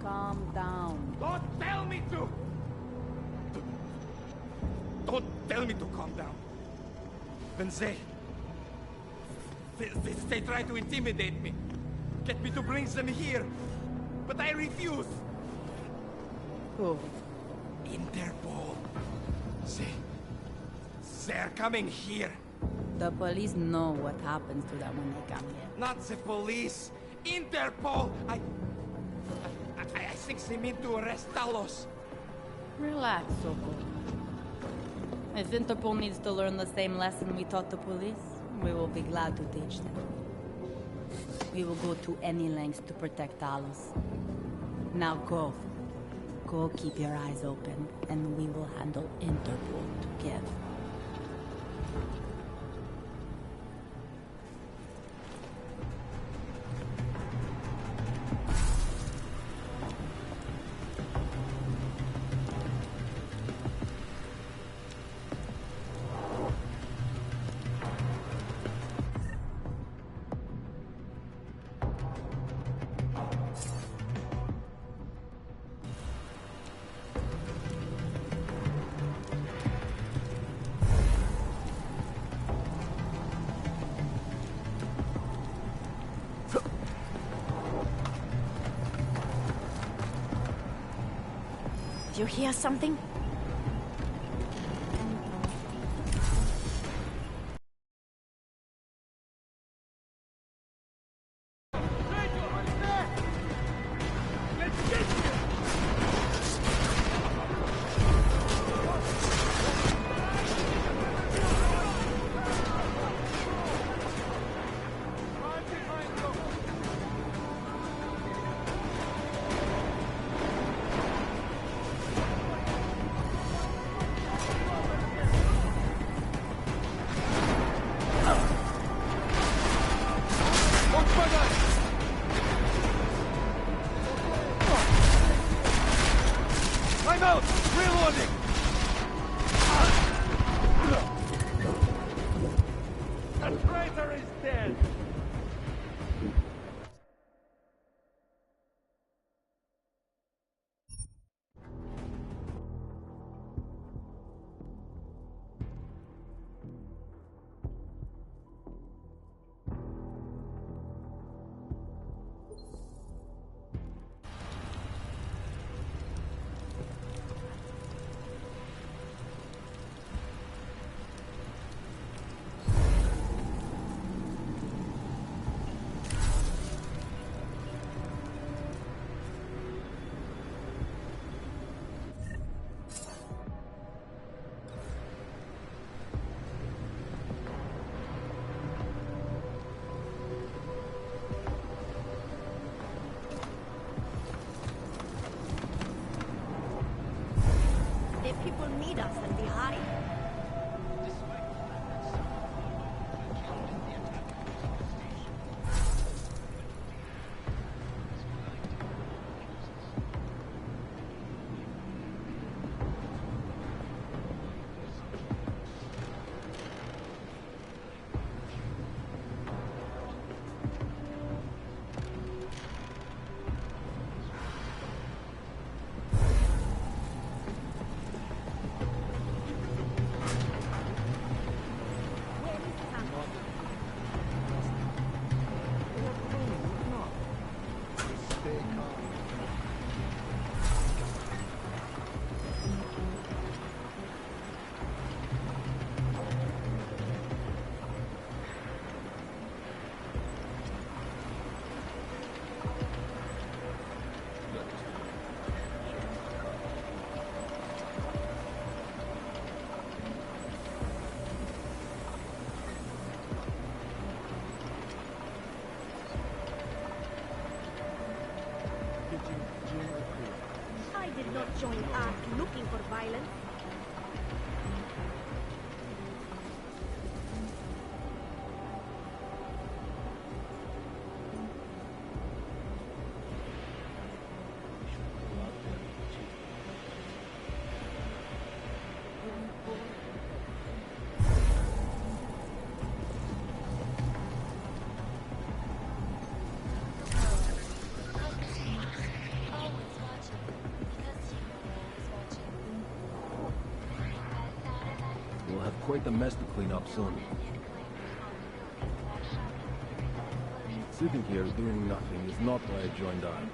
Calm down. Don't tell me to! Don't tell me to calm down. When they try to intimidate me. Get me to bring them here. But I refuse. Who? Interpol. They're coming here. The police know what happens to them when they come here. Not the police. Interpol. I think they mean to arrest Talos. Relax, Soko. If Interpol needs to learn the same lesson we taught the police, we will be glad to teach them. We will go to any lengths to protect Talos. Now go. Go keep your eyes open, and we will handle Interpol together. Did you hear something? I'm out! Reloading! The traitor is dead! People need us and we hide. join Ark looking for violence. We'll have quite the mess to clean up soon. Sitting here doing nothing is not why I joined Ark.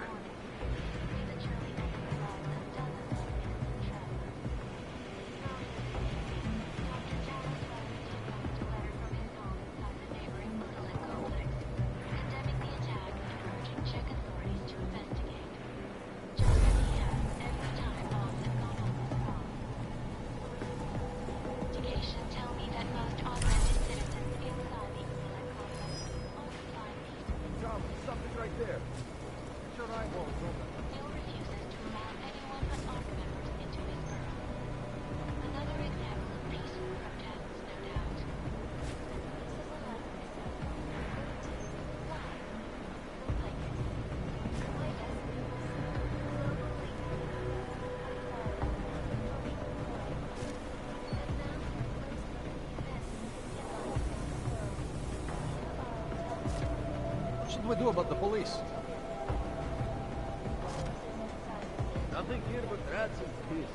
What should we do about the police? Nothing here but rats and peace.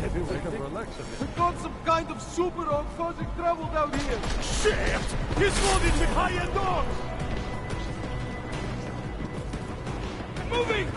Maybe we can relax a bit. We got some kind of super dog causing trouble down here. Shit! He's loaded with high-end dogs! Moving!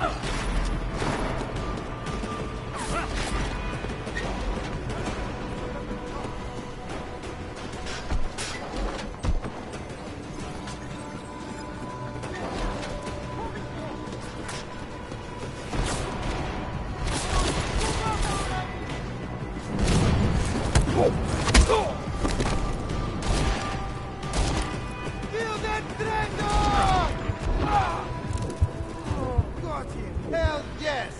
Kill that Drago! Oh, got him! Hell yes!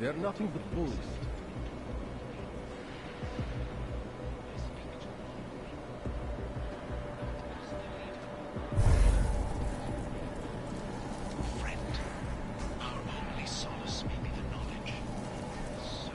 They're nothing but bullies. Friend, our only solace may be the knowledge. So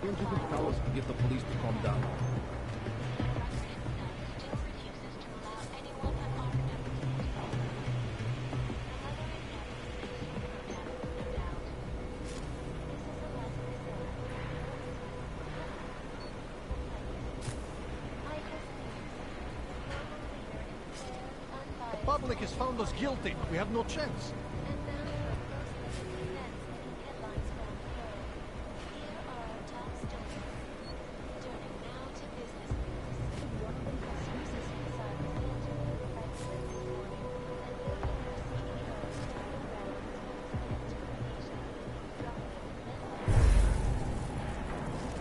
Don't you think Talos could get the police to calm down? The public has found us guilty. We have no chance.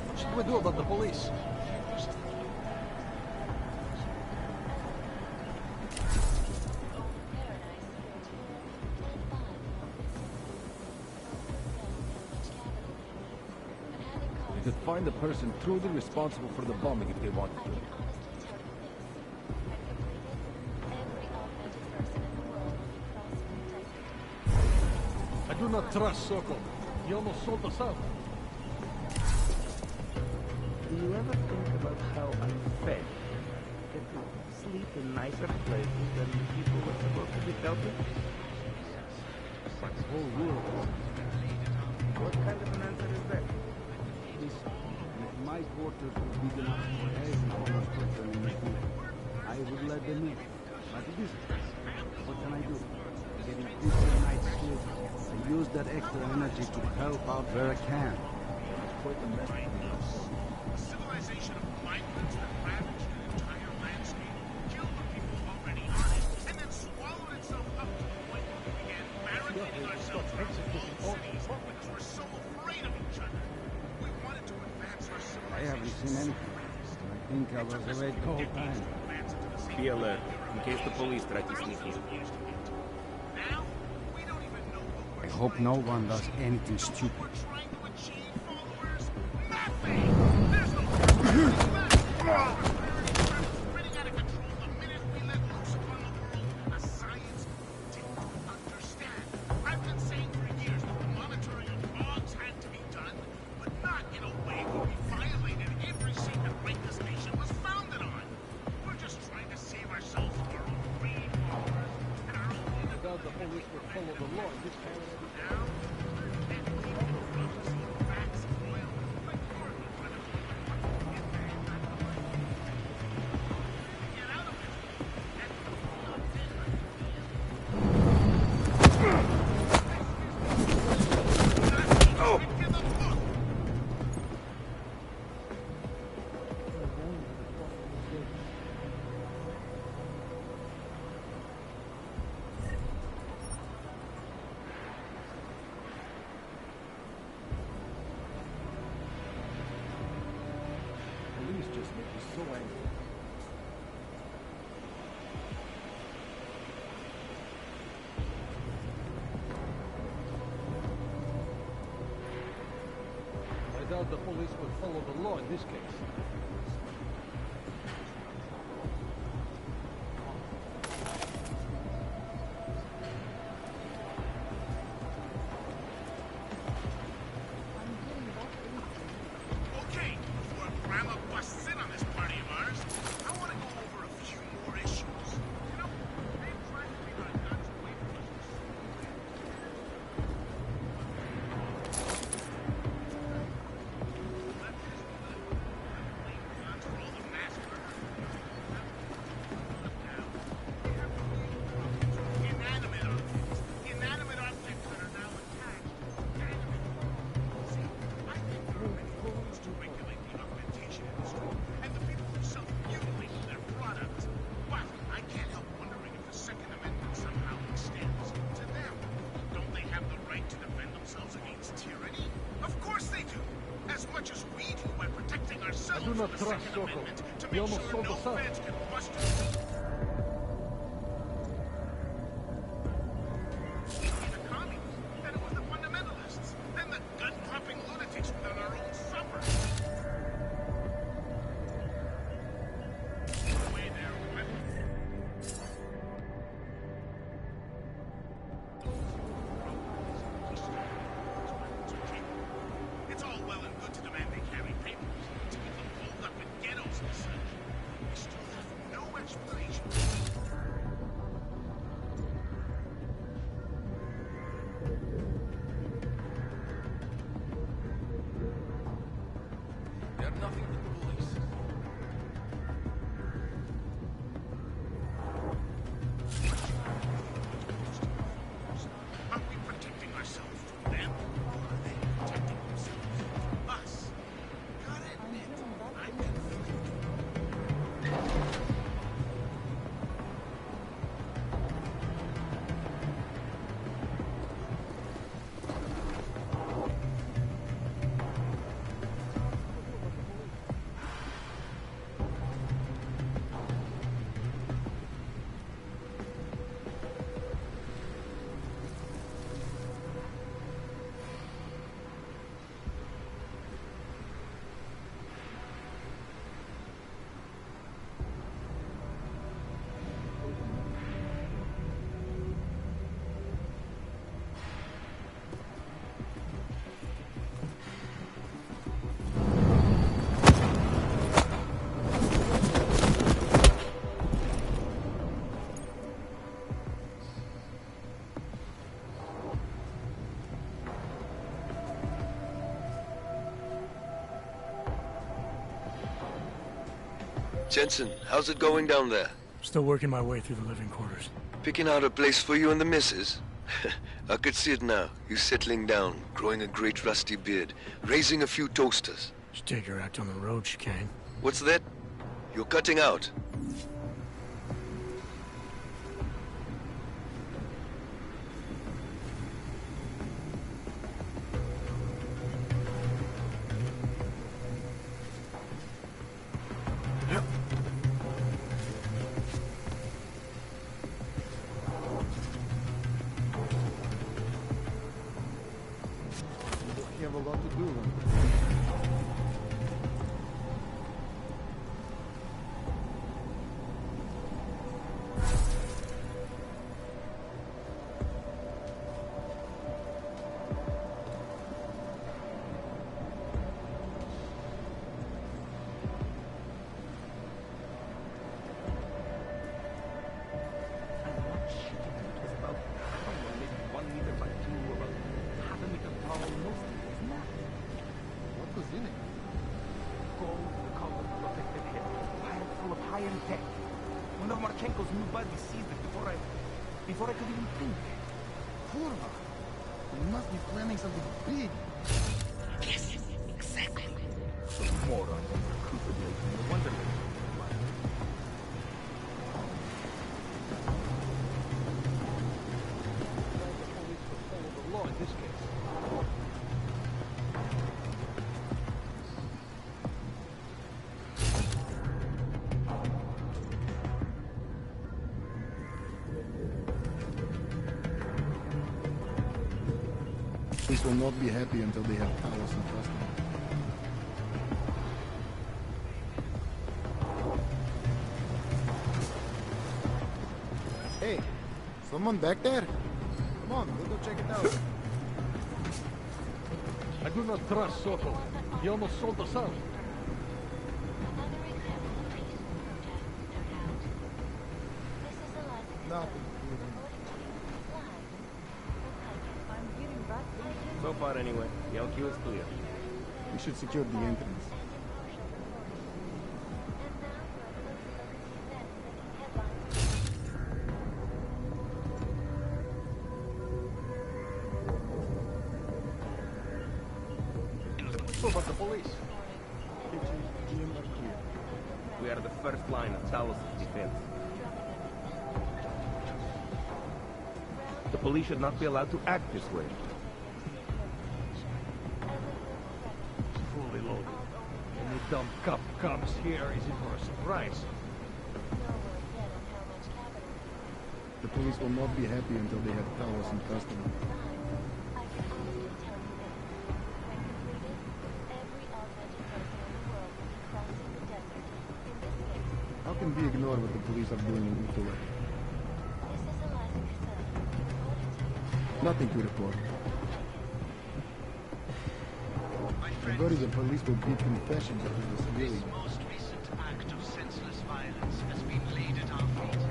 What should we do about the police? They could find the person truly responsible for the bombing if they wanted to. I do not trust Sokol. He almost sold us out. Do you ever think about how unfair get to sleep in nicer places than the people were supposed to be sheltered? Yes. The whole world. What kind of an answer is that? Listen, if my quarters were big enough for every honest person in the group, I would let them in. But it isn't. What can I do? Getting decent night's sleep. I use that extra energy to help out where I can. It's quite a mess. A civilization of migrants that ravaged an entire landscape, killed the people already on it, and then swallowed itself up to the point where we began barricading ourselves in our walled cities because we're so afraid of each other. We wanted to advance our civilization. I haven't seen anything. I think I was awake the whole time. Be alert, in case the police try to sneak in. I hope no one does anything stupid. Just make me so angry. I doubt the police would follow the law in this case. I do not trust Sokol. He almost sold us out. Jensen, how's it going down there? Still working my way through the living quarters. Picking out a place for you and the missus? I could see it now. You settling down, growing a great rusty beard, raising a few toasters. Should take her out on the road, Chicane. What's that? You're cutting out. You have a lot to do. Before I could even think. Kurva! You must be planning something big. Yes, exactly. Some moron. No wonder. Follow the law in this case. Police will not be happy until they have Talos in custody. Hey, someone back there? Come on, we'll go check it out. I do not trust Soto. He almost sold us out. Nothing. So far, anyway, the LQ is clear. We should secure the entrance. So about the police? Kitchen, gym are clear. We are the first line of Talos' defense. The police should not be allowed to act this way. Fully loaded. Any dumb cop comes here, is in for a surprise. The police will not be happy until they have Talos in custody. How can we ignore what the police are doing in Utrecht? Nothing to report. I worry the police will beat confessions of the civilian. Most recent act of senseless violence has been laid at our feet.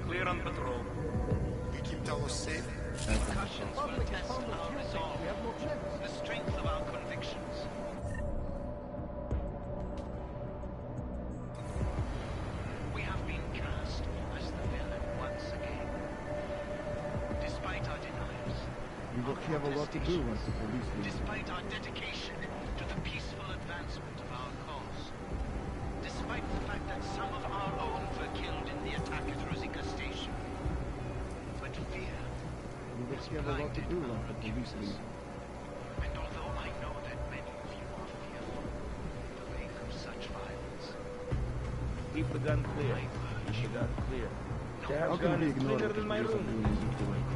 Clear on patrol. We keep Talos safe? Repercussions will test our resolve, the strength of our convictions. We have been cast as the villain once again. Despite our denials, We will have a lot to do once the police leave. despite our dedication to the peaceful advancement of our cause, despite the fact that some of our own were killed in the attack at Rosika Station. But fear, We will have a lot to do once the police leave. and although I know that many of you are fearful in the wake of such violence, Keep the gun clear. Keep the gun clear. How Dad's can gun we Oh, is ignore cleaner what the than my police are room. doing in Utrecht?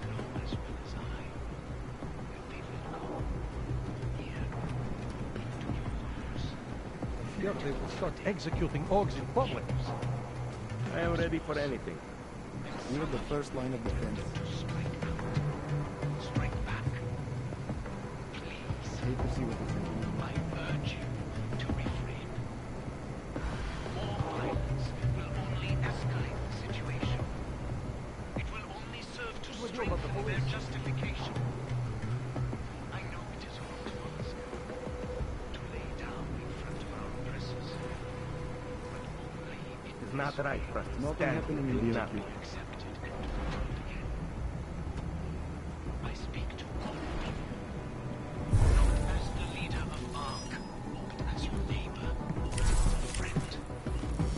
know as well as I that they will come here into your arms. Yeah, they will start executing Ogs in public. I am ready for anything. We are the first line of defense. Strike back. Please, I hate to see what this is doing. I urge you to refrain. More violence will only escalate the situation. It will only serve to strengthen their justification. I know it is hard to Not right for us to Nothing stand happening and in do the nothing. I speak to all of you. Not as the leader of ARC, but as your neighbor, friend.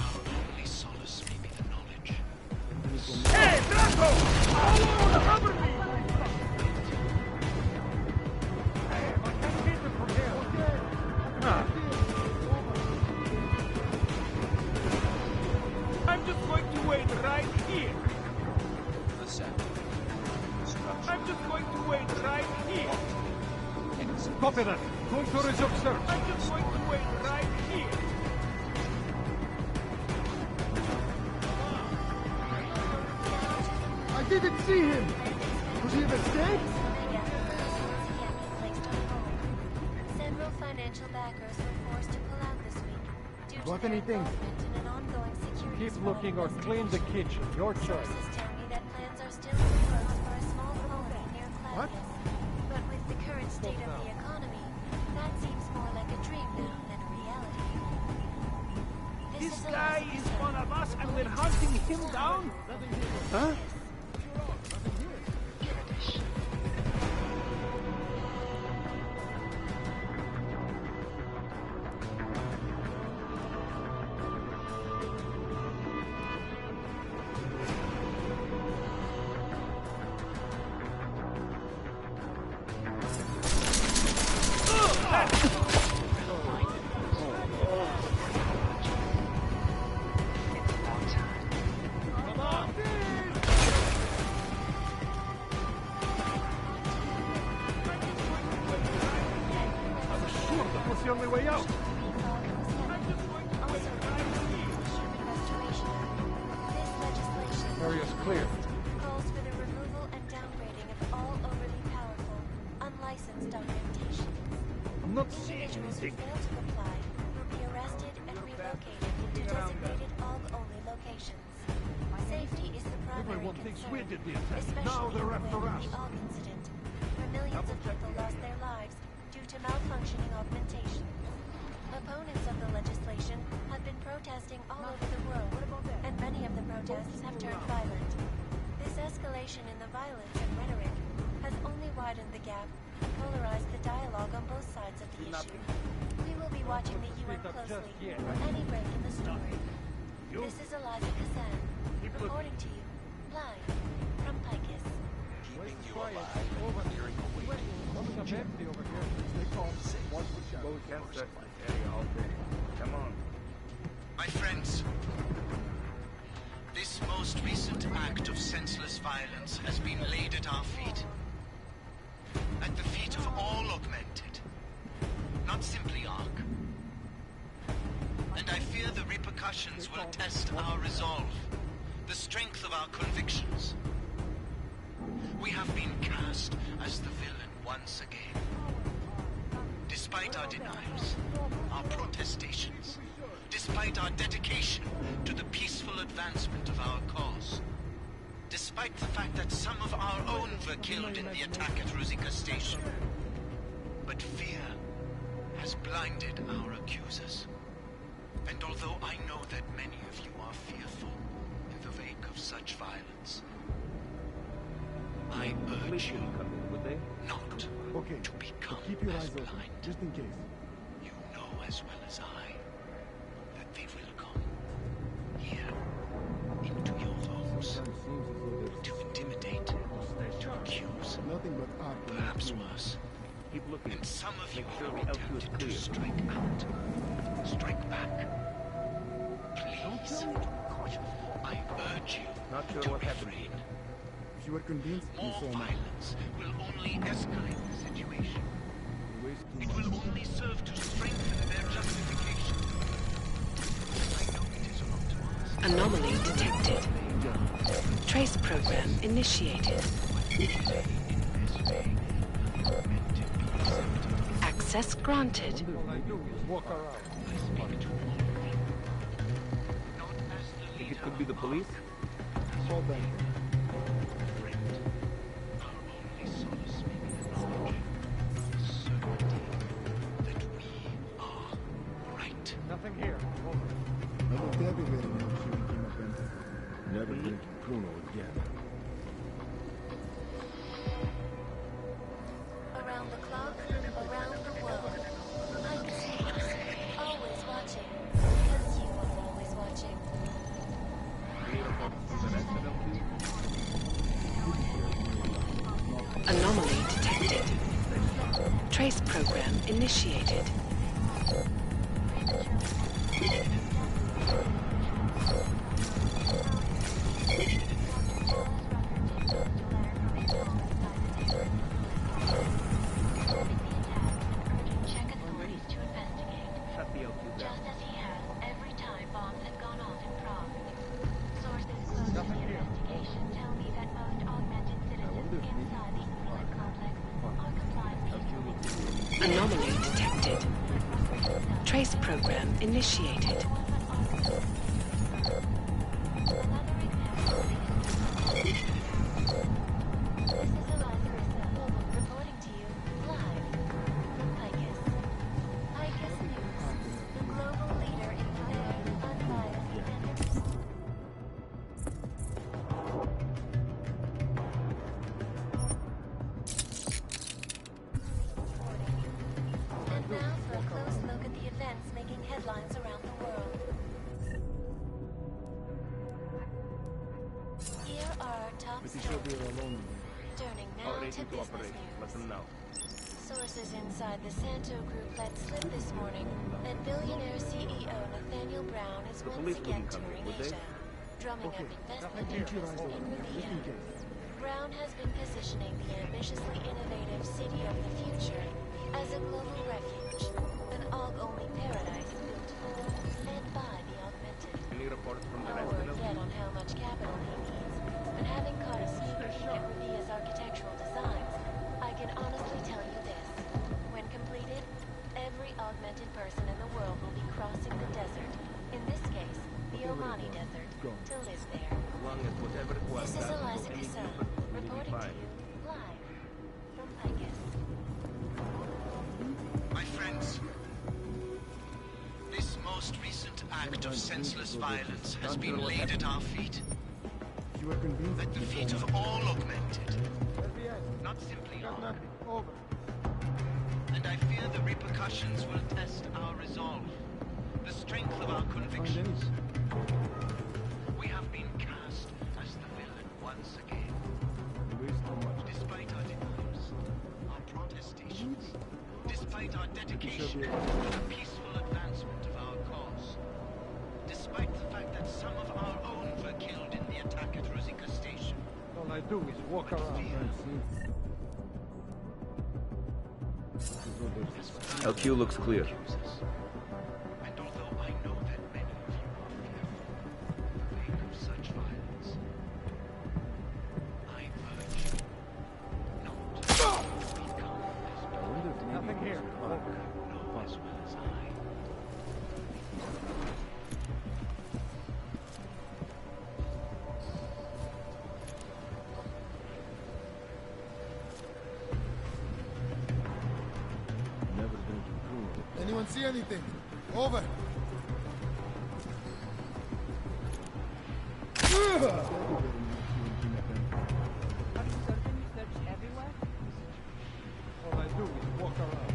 Our only solace may be the knowledge. Hey, Draco! All over the rubber me! Hey, I can't keep it from here. Ah. I'm just going to wait right here. I'm just going to wait right here. Copy that. Going to resume search. I'm just going to wait right here. I didn't see him! Could he have escaped? Several financial backers were forced to pull out this week due Got to their anything? involvement in an ongoing security Keep looking or clean the kitchen. Your choice. Sources tell me that plans are still in the works for a small colony near Clavius. But with the current state of the economy, that seems more like a dream now than a reality. This guy is one of us and we're hunting him down? Huh? What's the only way out? Area's clear. Calls for the removal and downgrading of all overly powerful, unlicensed augmentations. I'm not seeing Individuals who anything. fail to comply will be arrested and relocated to designated AUG-only locations. Safety is the primary Everyone thinks we concern, did the attack. especially Now they're in the after wake of us. the AUG incident, where millions of people lost their lives due to malfunctioning augmentations. Opponents of the legislation have been protesting all over the world, and many of the protests have turned violent. This escalation in the violence and rhetoric has only widened the gap and polarized the dialogue on both sides of the issue. We will be watching the UN closely for any break in the story. This is Eliza Kazan, reporting to you, live from Picus. Keeping you alive during a wait. Coming up empty over here. Stay calm. Watch the shot. Well, we can't search this area all day. Come on. My friends, this most recent act of senseless violence has been laid at our feet. At the feet of all augmented, not simply ARC. And I fear the repercussions will test our resolve, the strength of our convictions. We have been cast as the villain once again. Despite our denials, our protestations, despite our dedication to the peaceful advancement of our cause, despite the fact that some of our own were killed in the attack at Ruzicka Station. But fear has blinded our accusers. And although I know that many of you are fearful in the wake of such violence, I urge you not to become Keep your as eyes open, blind. just in case. You know as well as I that they will come here into your homes to intimidate, to accuse, Nothing but art. perhaps worse. Keep looking. And some of you sure will the be L2 is tempted to clear. strike out, strike back. Please, I urge you Not sure to what happened. refrain. If you were convinced, you More saw me. violence will only escalate the situation. It will only serve to strengthen their justification. I know it is up to us. Anomaly detected. Trace program initiated. Access granted. Walk around. Think it could be the police? Fall back. Nothing here. I will tell you very much. Bruno again. Around the clock, around the world. Icus News. Always watching. Because you are always watching. Anomaly detected. Trace program initiated. Anomaly detected. Trace program initiated. Reporting to you live from Icus. Icus News, the global leader in fair, unbiased independence. And now for a close look at the events making headlines around the world. Here are our top stories. Turning now to business news. Sources inside the Santo Group let slip this morning that billionaire CEO Nathaniel Brown is once again touring Asia, drumming up investment interest in Rubia. Brown has been positioning the ambitiously innovative city of the future as a global refuge, an aug-only paradise built for and by the augmented. No word yet on how much capital he needs, but having caught a sneak peek at Rubia's architectural designs, I can honestly tell you this. When completed, every augmented person in the world will be crossing the desert, in this case, the Omani Desert, to live there. This is Eliza Kassan, reporting to you live from Icus. My friends, this most recent act of senseless violence has been laid at our feet. At the feet of all augmented. Not simply all. And I fear the repercussions will test our resolve, the strength of our convictions. We have been cast as the villain once again. Despite our denials, our protestations, despite our dedication to the peaceful advancement of our cause, despite the fact that some of our own were killed in the attack at Rosika Station. All I do is walk around and see. LQ looks clear. And although I know that many of you are fearful of the wake of such violence, I urge you not to become as Nothing here. know as well as I. Anyone see anything? Over. All I do is walk around.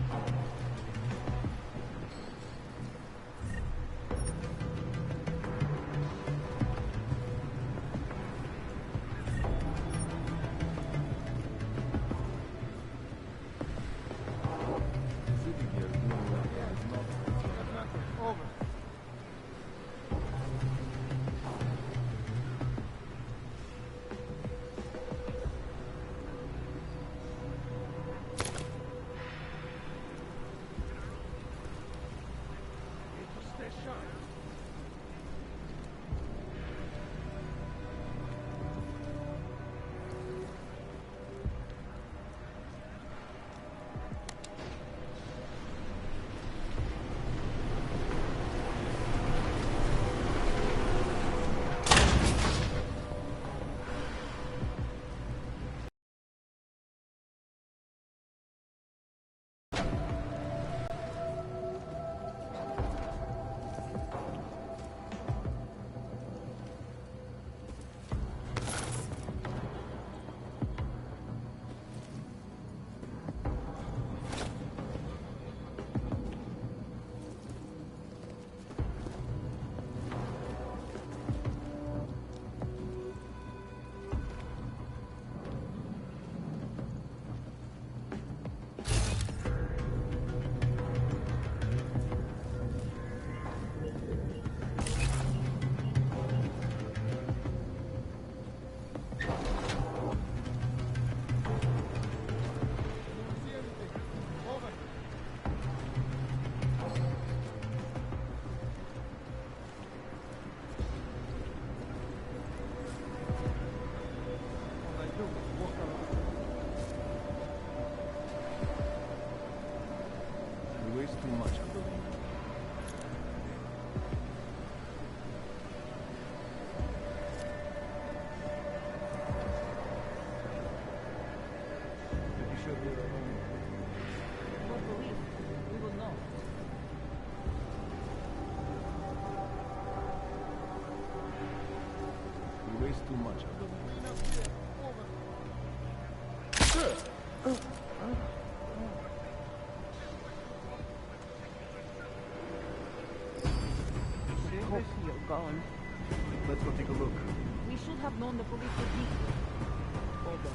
too much, I believe. Hope you're gone. Let's go take a look. We should have known the police would be here. Hold on.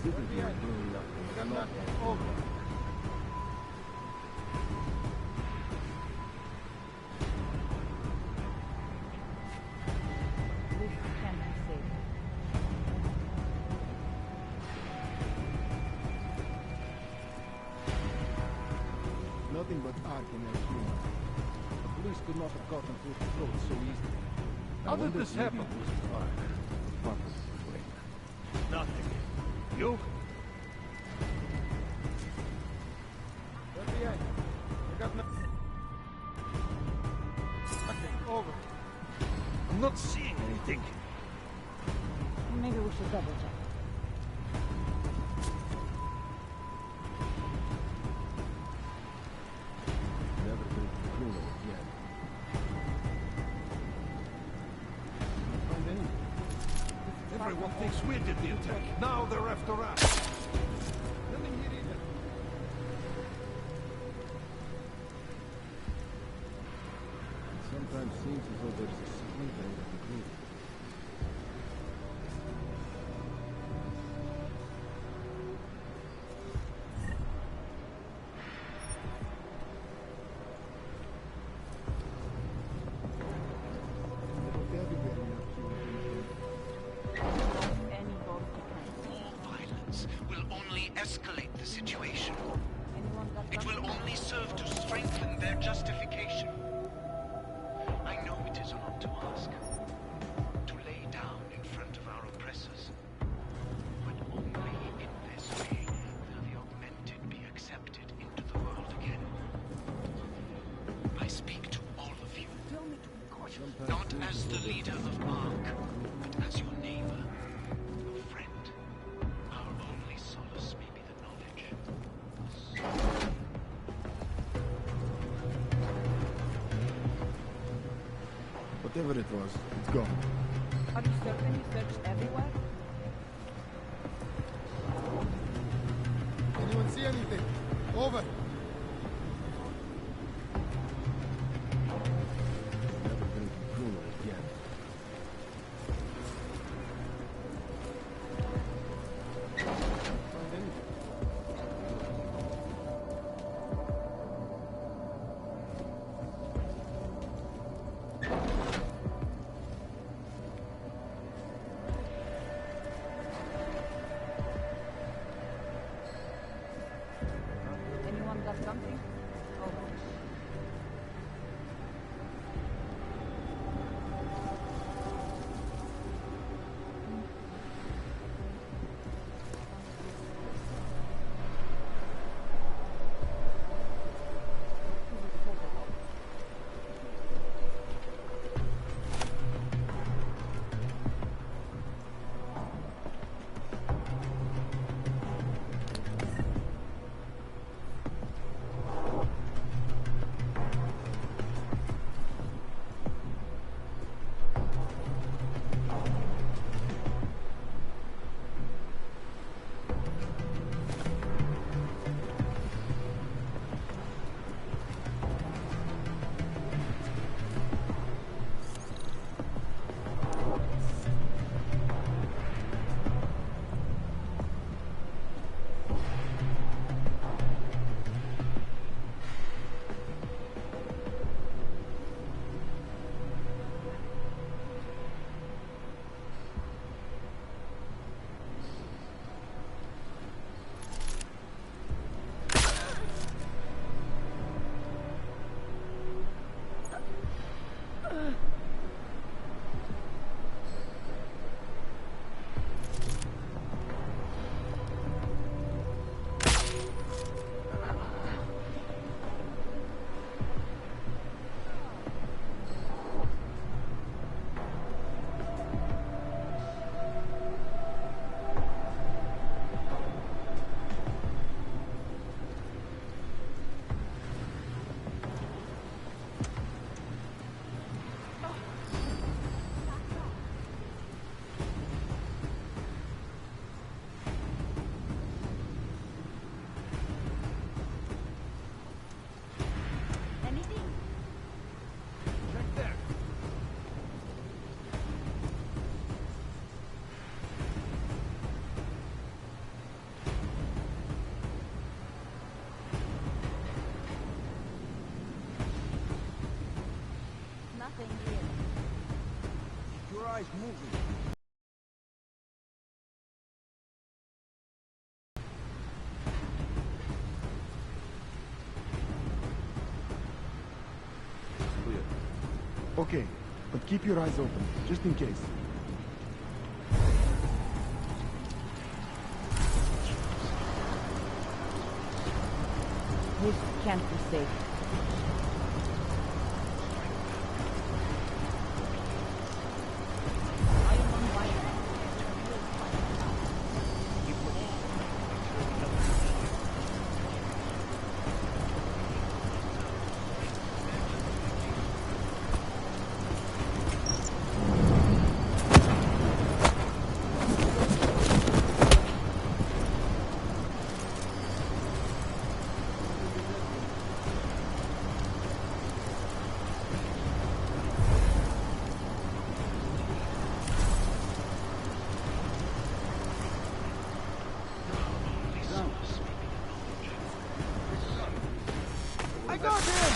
Citizens are doing nothing. Nothing. Over. This can't be safe. Nothing but Ark in their humor. The police could not have gotten through the throat so easily. How did this happen? Nothing. You? FBI, I got nothing. Over. I'm not seeing anything. Maybe we should double check. Never been to the Bruno again. Can't find anything. Everyone thinks we did the attack. Now they're after us. Nothing here either. It sometimes seems as though there's a splinter in the group. Violence will only escalate the situation. It will only serve to strengthen their justification. I know it is a lot to ask. To lay down in front of our oppressors. But only in this way will the augmented be accepted into the world again. I speak to all of you. Not as the leader of Ark, but as your neighbor, your friend. Our only solace may be the knowledge. Whatever it was, it's gone. Are you certain you searched everywhere? Anyone see anything? Over. Never been to Bruno again. Find anything. Anyone eyes moving. Clear. Okay, but keep your eyes open, just in case. This can't be safe. I got him!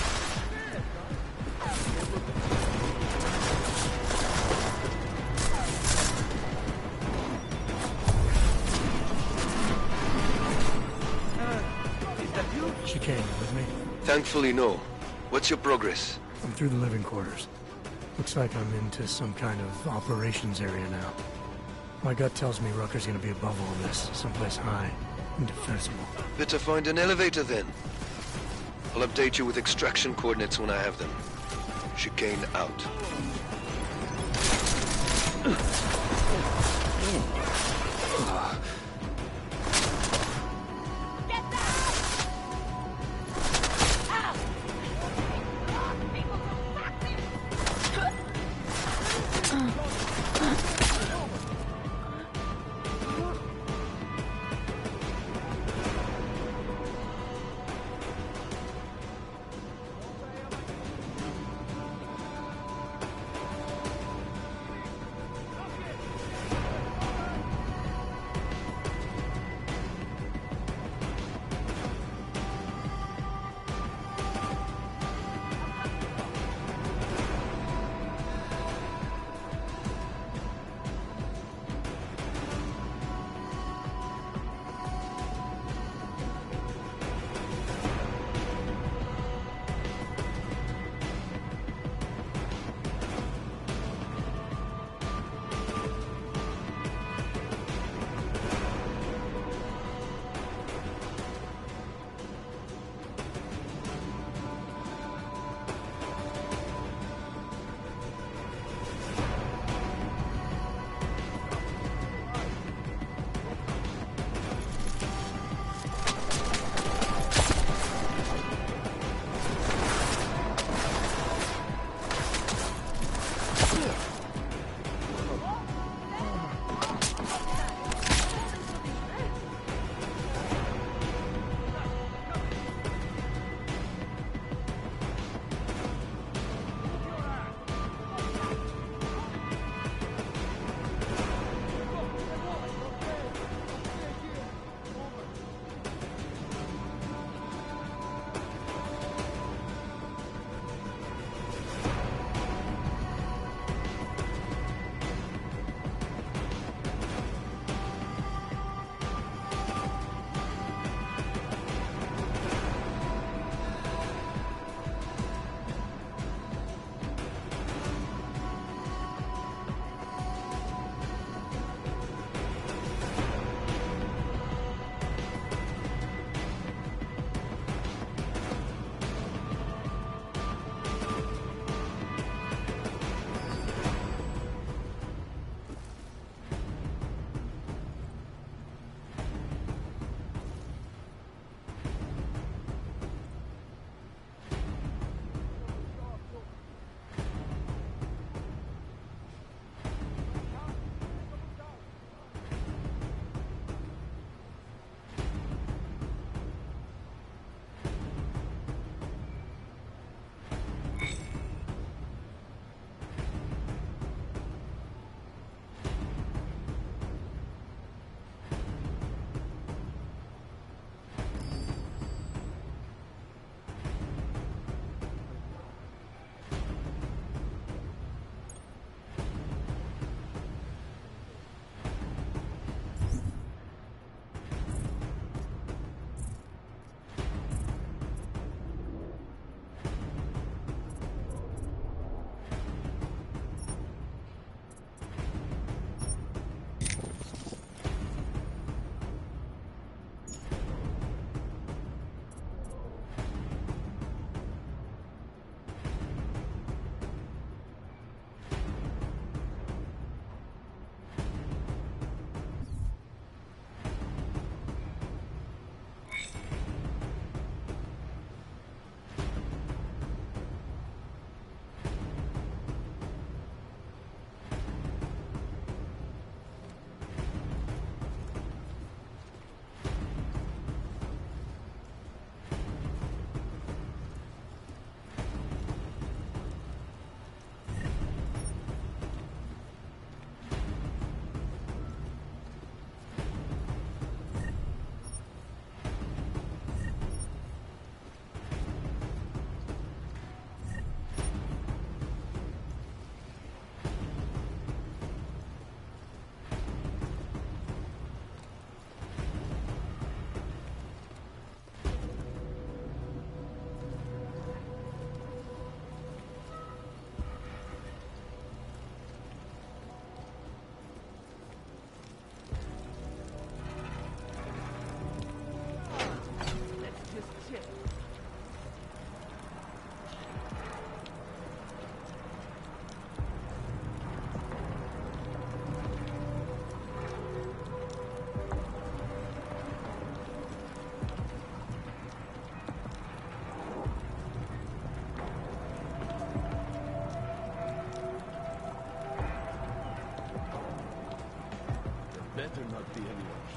Chicane, you with me? Thankfully, no. What's your progress? I'm through the living quarters. Looks like I'm into some kind of operations area now. My gut tells me Rucker's gonna be above all this, someplace high and defensible. Better find an elevator then. I'll update you with extraction coordinates when I have them. Chicane out.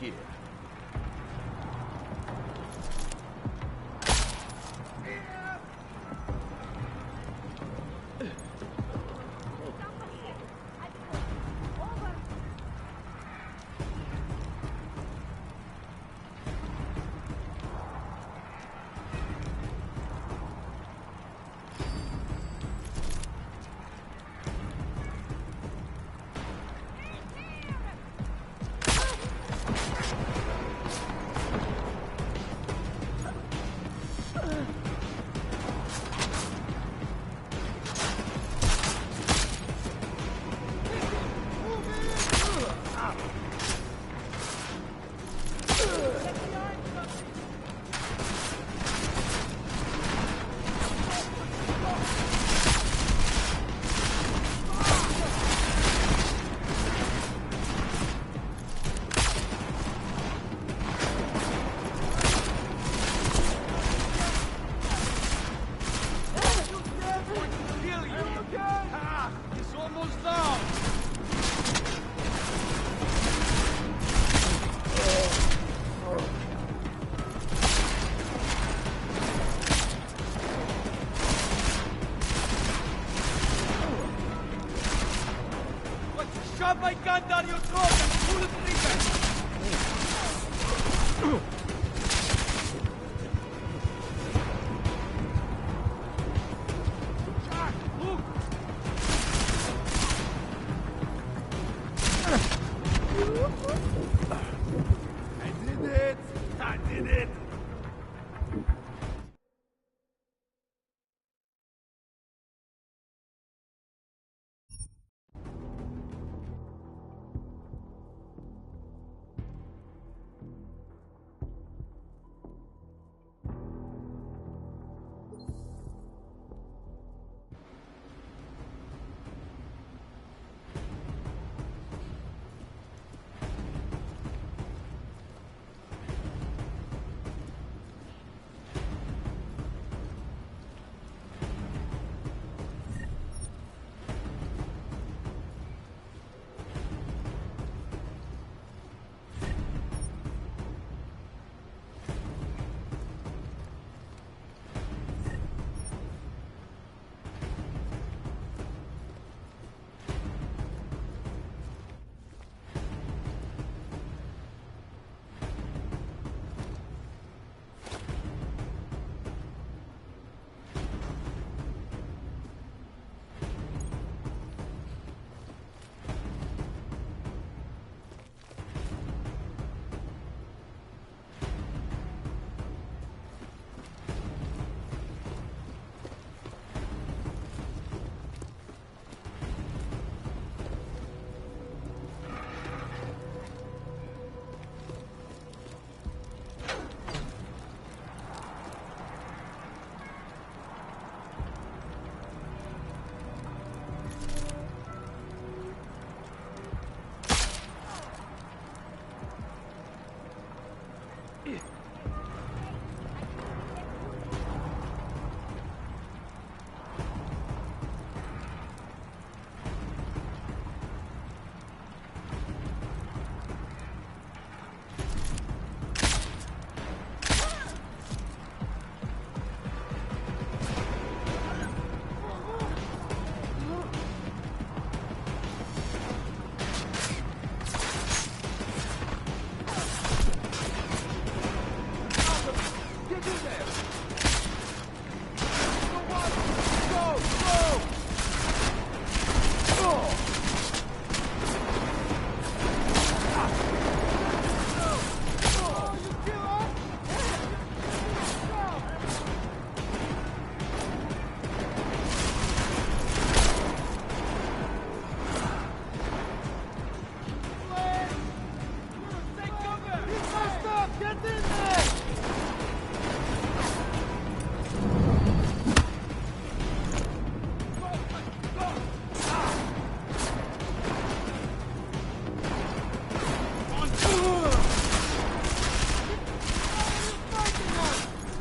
here. Shove my gun down your throat and pull the trigger! Jack, look! I did it! I did it!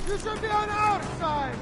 You should be on our side!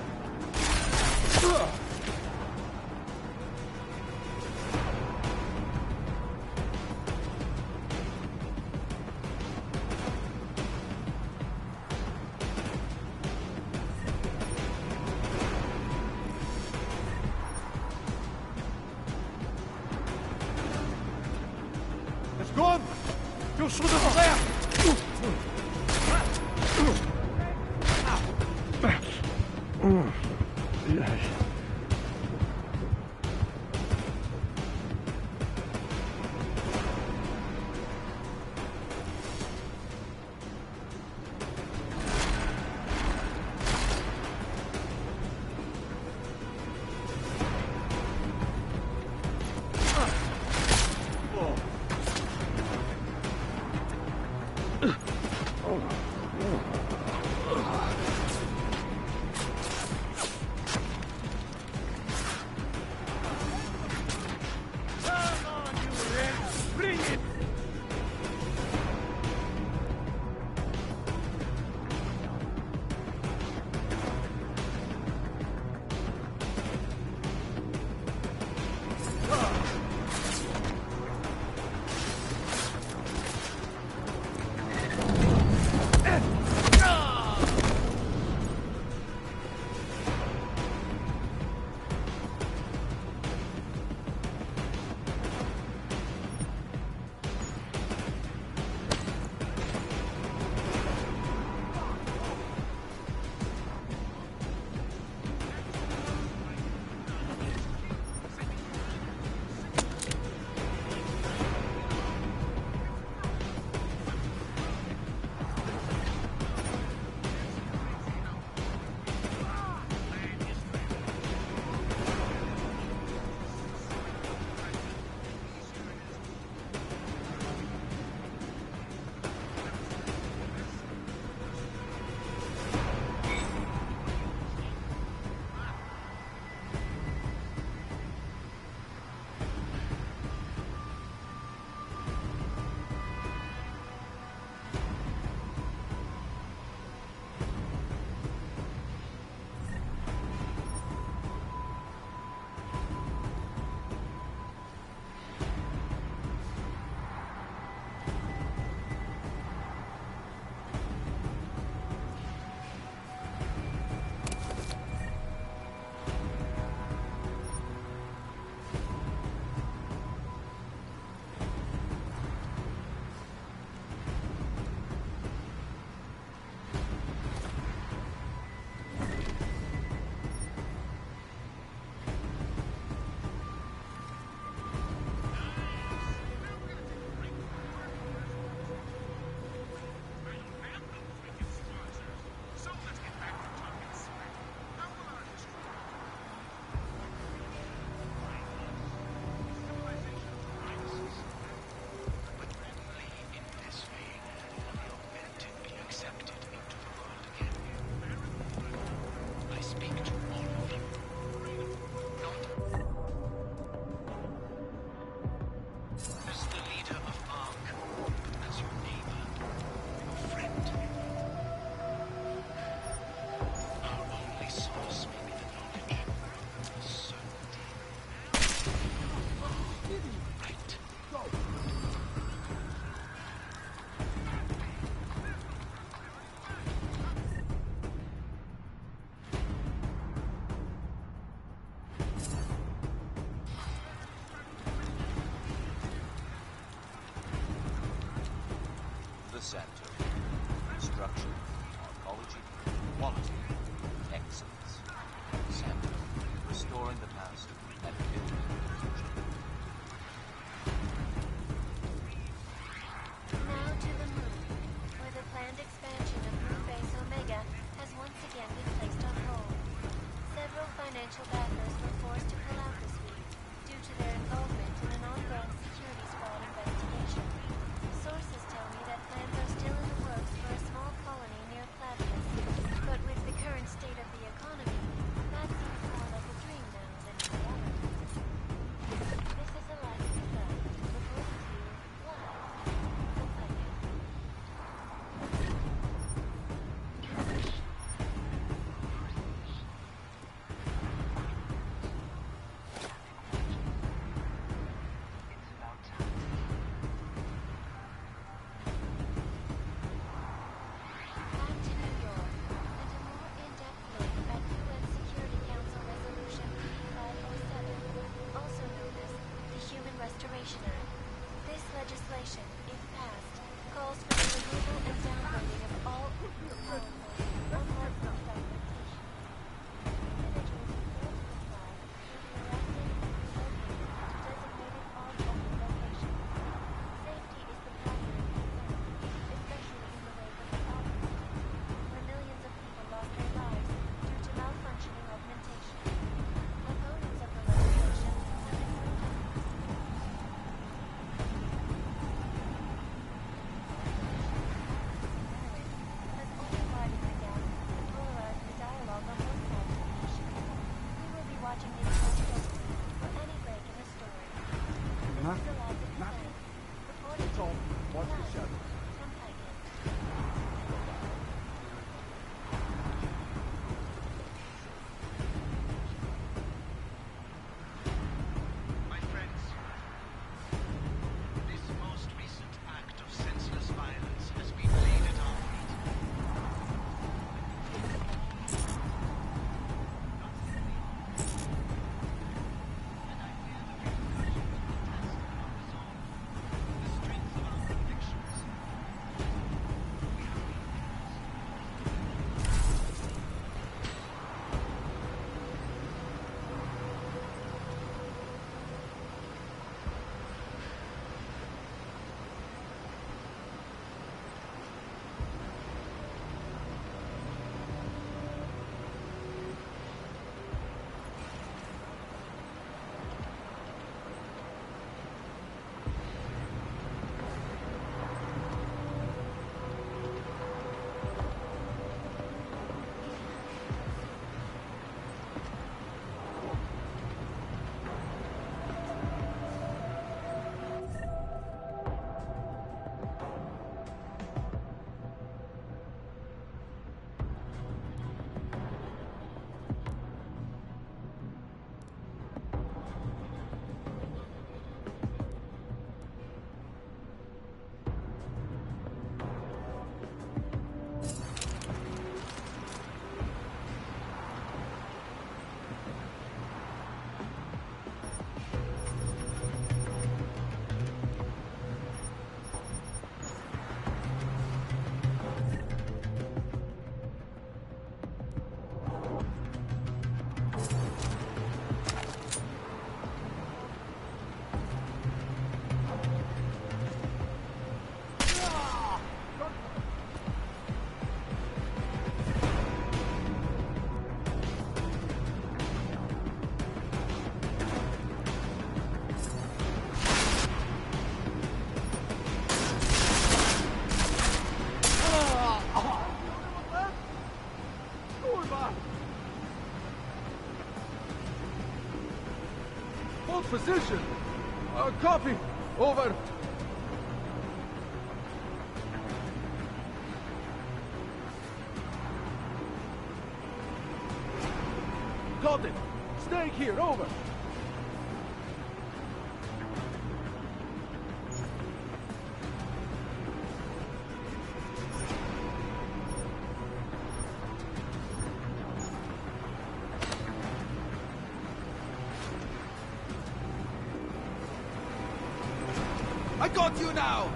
the center. Structure, arcology, quality, excellence. Center, restoring the past and building the future. Now to the moon, where the planned expansion of Moon Base Omega has once again been placed on hold. Several financial backers were forced to pull out this week due to their involvement in an ongoing securities fraud investigation. Sources tell me that plans are still in the works for a small colony near Clavius, but with the current state of the economy, that seems more like a dream now than reality. Kurva! Hold position! Copy! Over! Got it! Stay here, over! I got you now!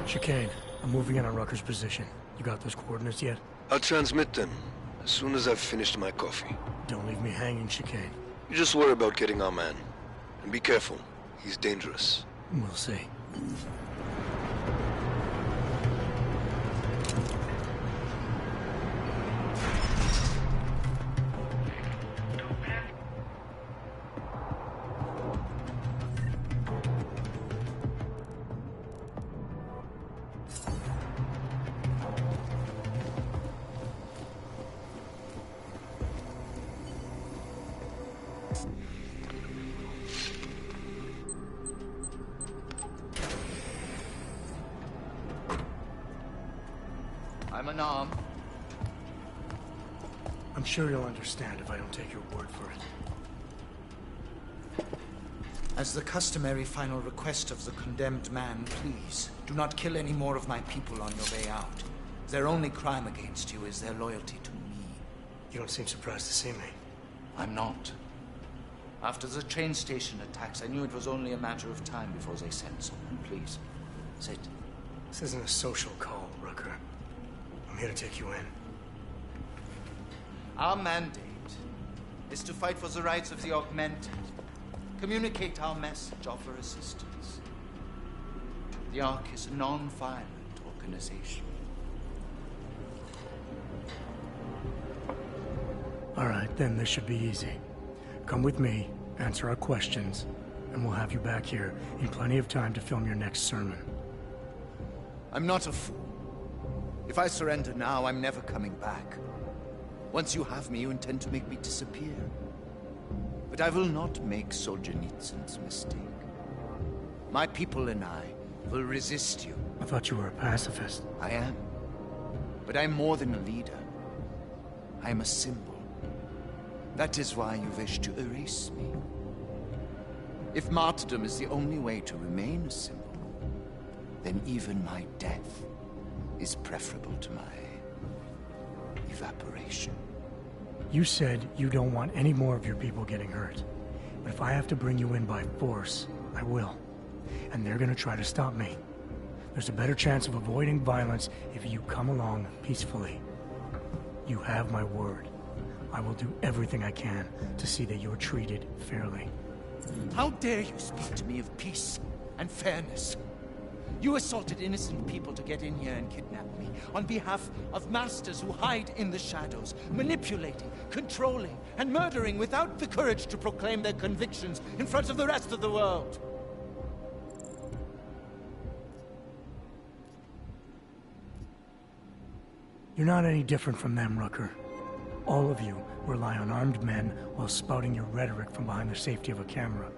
Chicane, I'm moving in on Rucker's position. You got those coordinates yet? I'll transmit them as soon as I've finished my coffee. Don't leave me hanging, Chicane. You just worry about getting our man. And be careful. He's dangerous. We'll see. I'm unarmed. I'm sure you'll understand if I don't take your word for it. As the customary final request of the condemned man, please, do not kill any more of my people on your way out. Their only crime against you is their loyalty to me. You don't seem surprised to see me. I'm not. After the train station attacks, I knew it was only a matter of time before they sent someone. Please, sit. This isn't a social call, Rucker. I'm here to take you in. Our mandate is to fight for the rights of the augmented. Communicate our message, offer assistance. The Ark is a non-violent organization. All right, then this should be easy. Come with me, answer our questions, and we'll have you back here in plenty of time to film your next sermon. I'm not a fool. If I surrender now, I'm never coming back. Once you have me, you intend to make me disappear. But I will not make Solzhenitsyn's mistake. My people and I will resist you. I thought you were a pacifist. I am. But I'm more than a leader. I am a symbol. That is why you wish to erase me. If martyrdom is the only way to remain a symbol, then even my death is preferable to my evaporation. You said you don't want any more of your people getting hurt. But if I have to bring you in by force, I will. And they're gonna try to stop me. There's a better chance of avoiding violence if you come along peacefully. You have my word. I will do everything I can to see that you're treated fairly. How dare you speak to me of peace and fairness? You assaulted innocent people to get in here and kidnap me, on behalf of masters who hide in the shadows, manipulating, controlling, and murdering without the courage to proclaim their convictions in front of the rest of the world. You're not any different from them, Rucker. All of you rely on armed men while spouting your rhetoric from behind the safety of a camera.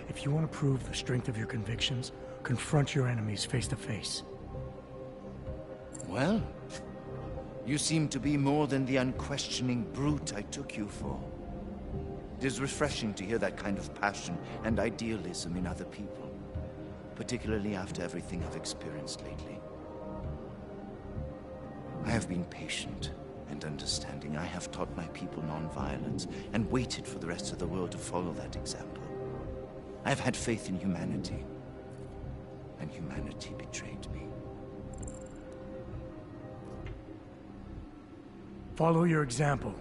If you want to prove the strength of your convictions, confront your enemies face to face. Well, you seem to be more than the unquestioning brute I took you for. It is refreshing to hear that kind of passion and idealism in other people, particularly after everything I've experienced lately. I have been patient and understanding. I have taught my people non-violence and waited for the rest of the world to follow that example. I have had faith in humanity, and humanity betrayed me. Follow your example.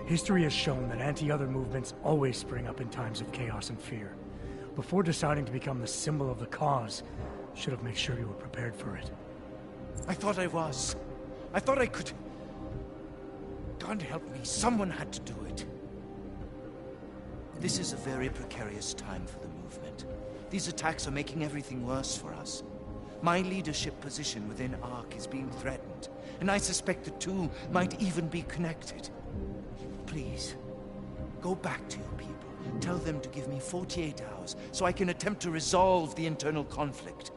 History has shown that anti-other movements always spring up in times of chaos and fear. Before deciding to become the symbol of the cause, should have made sure you were prepared for it. I thought I was. I thought I could. God help me, someone had to do it. This is a very precarious time for the movement. These attacks are making everything worse for us. My leadership position within ARC is being threatened, and I suspect the two might even be connected. Please, go back to your people. Tell them to give me 48 hours so I can attempt to resolve the internal conflict.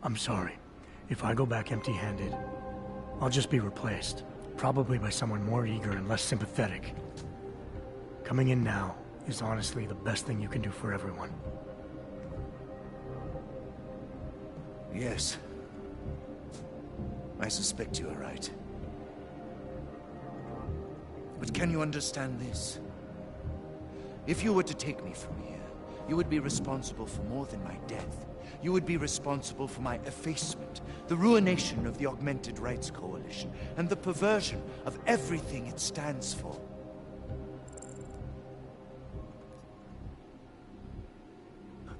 I'm sorry. If I go back empty-handed, I'll just be replaced. Probably by someone more eager and less sympathetic. Coming in now is honestly the best thing you can do for everyone. Yes. I suspect you are right. But can you understand this? If you were to take me from here, you would be responsible for more than my death. You would be responsible for my effacement, the ruination of the Augmented Rights Coalition, and the perversion of everything it stands for.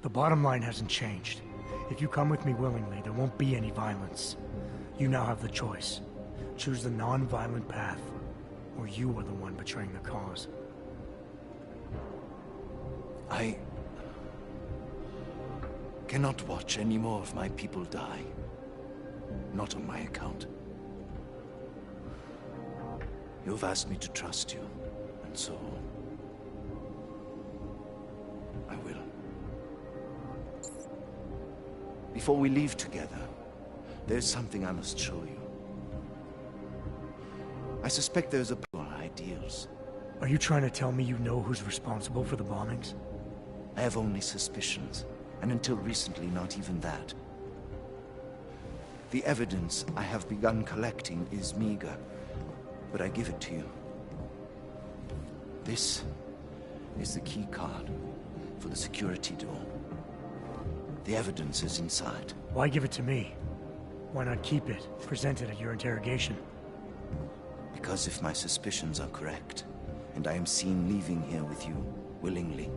The bottom line hasn't changed. If you come with me willingly, there won't be any violence. You now have the choice. Choose the non-violent path, or you are the one betraying the cause. I cannot watch any more of my people die. Not on my account. You've asked me to trust you, and so I will. Before we leave together, there's something I must show you. I suspect there's a our ideals. Are you trying to tell me you know who's responsible for the bombings? I have only suspicions, and until recently, not even that. The evidence I have begun collecting is meager, but I give it to you. This is the key card for the security door. The evidence is inside. Why give it to me? Why not keep it, present it at your interrogation? Because if my suspicions are correct, and I am seen leaving here with you willingly,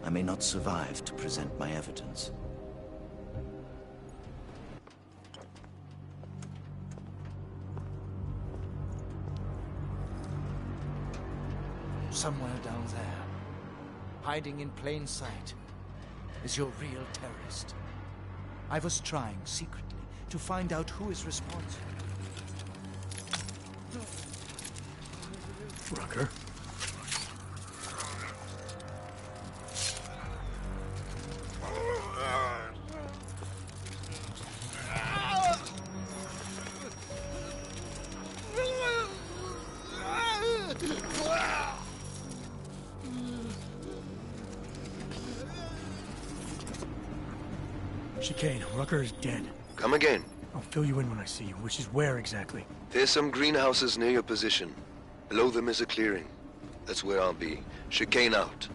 I may not survive to present my evidence. Somewhere down there, hiding in plain sight, is your real terrorist. I was trying secretly to find out who is responsible. Rucker? Chicane, Rucker is dead. Come again. I'll fill you in when I see you, which is where exactly? There's some greenhouses near your position. Below them is a clearing. That's where I'll be. Chicane out.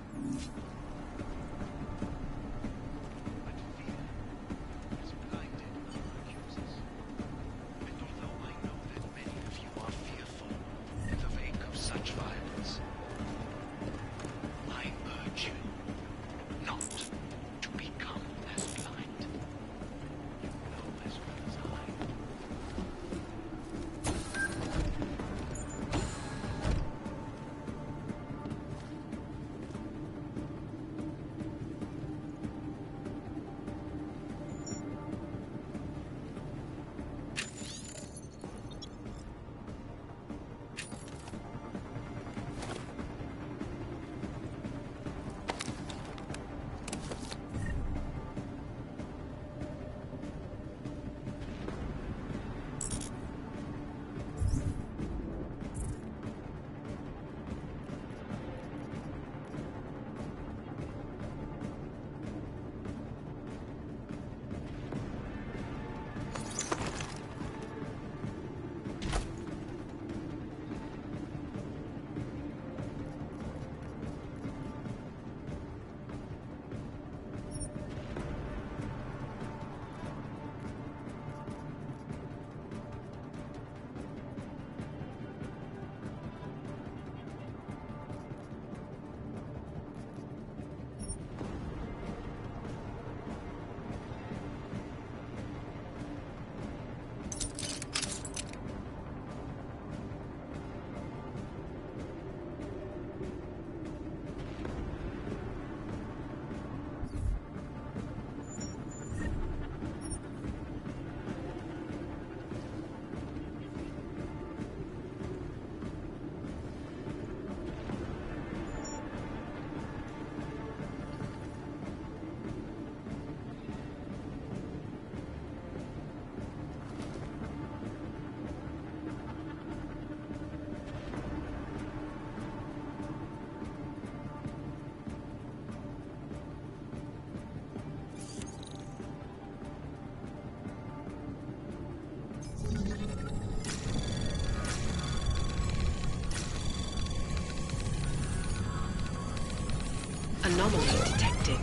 Anomaly detected.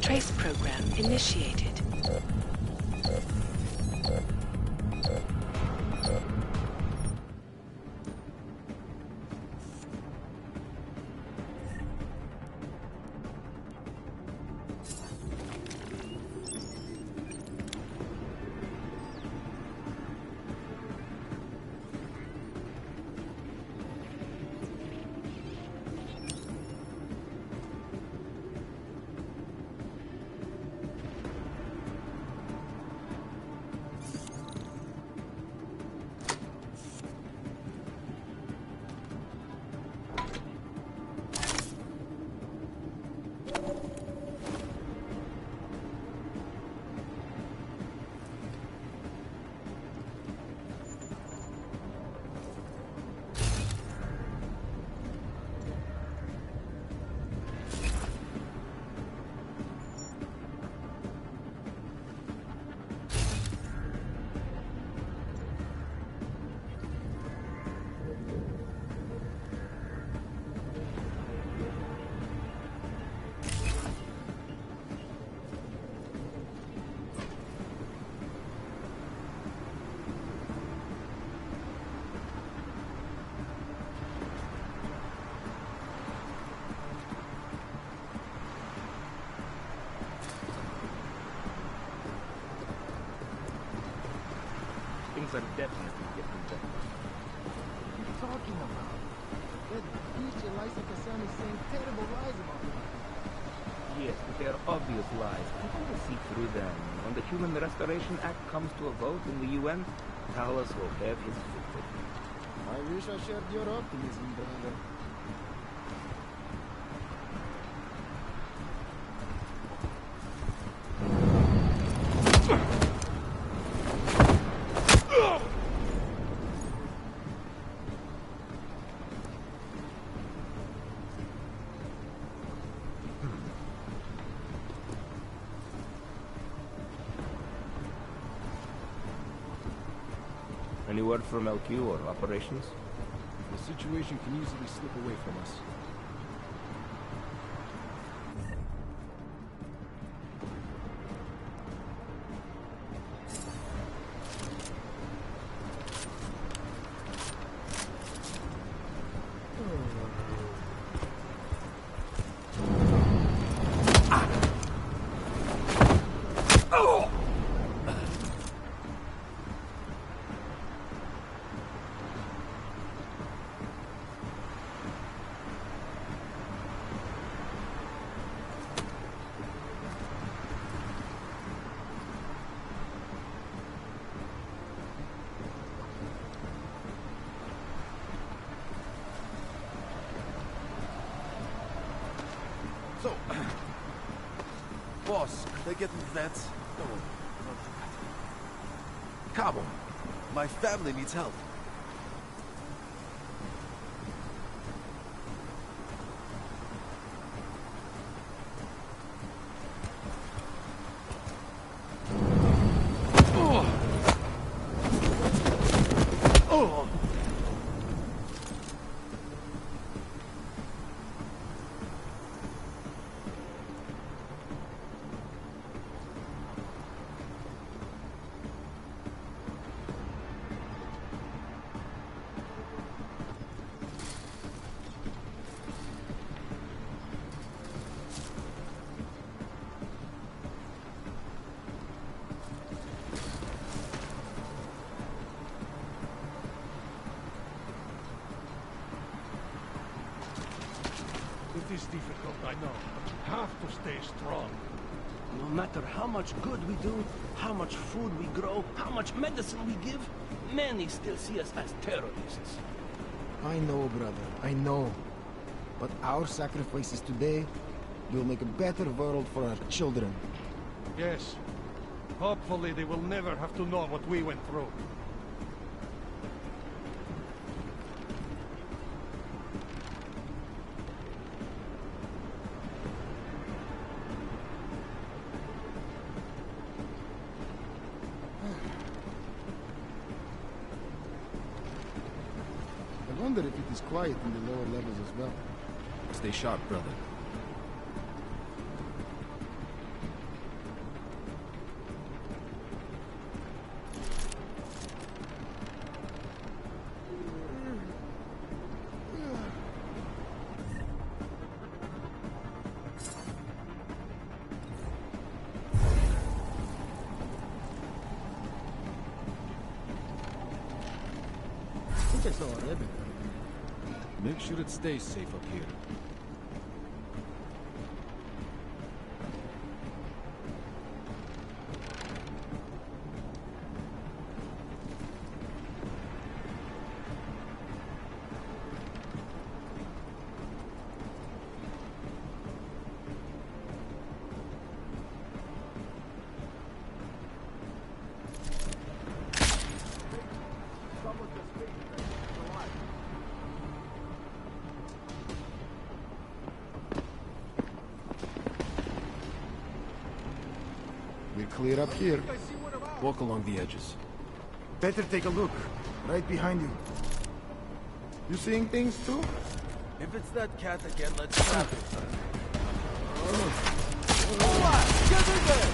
Trace program initiated. Things are definitely getting better. What are you talking about? That bitch Elisa Kassan is saying terrible lies about me. Yes, but they are obvious lies. People will see through them. When the Human Restoration Act comes to a vote in the UN, Talos will have his victory. I wish I shared your optimism, brother. Any word from LQ or operations? The situation can easily slip away from us. So, boss, they get me vets. Don't worry, not too bad. Cabo, my family needs help. It is difficult, I know, but you have to stay strong. No matter how much good we do, how much food we grow, how much medicine we give, many still see us as terrorists. I know, brother, I know. But our sacrifices today will make a better world for our children. Yes. Hopefully they will never have to know what we went through. I wonder if it is quiet in the lower levels as well. Stay sharp, brother. Make sure it stays safe up here. We're clear up here. Walk along the edges. Better take a look. Right behind you. You seeing things too? If it's that cat again, let's trap it. Get in there!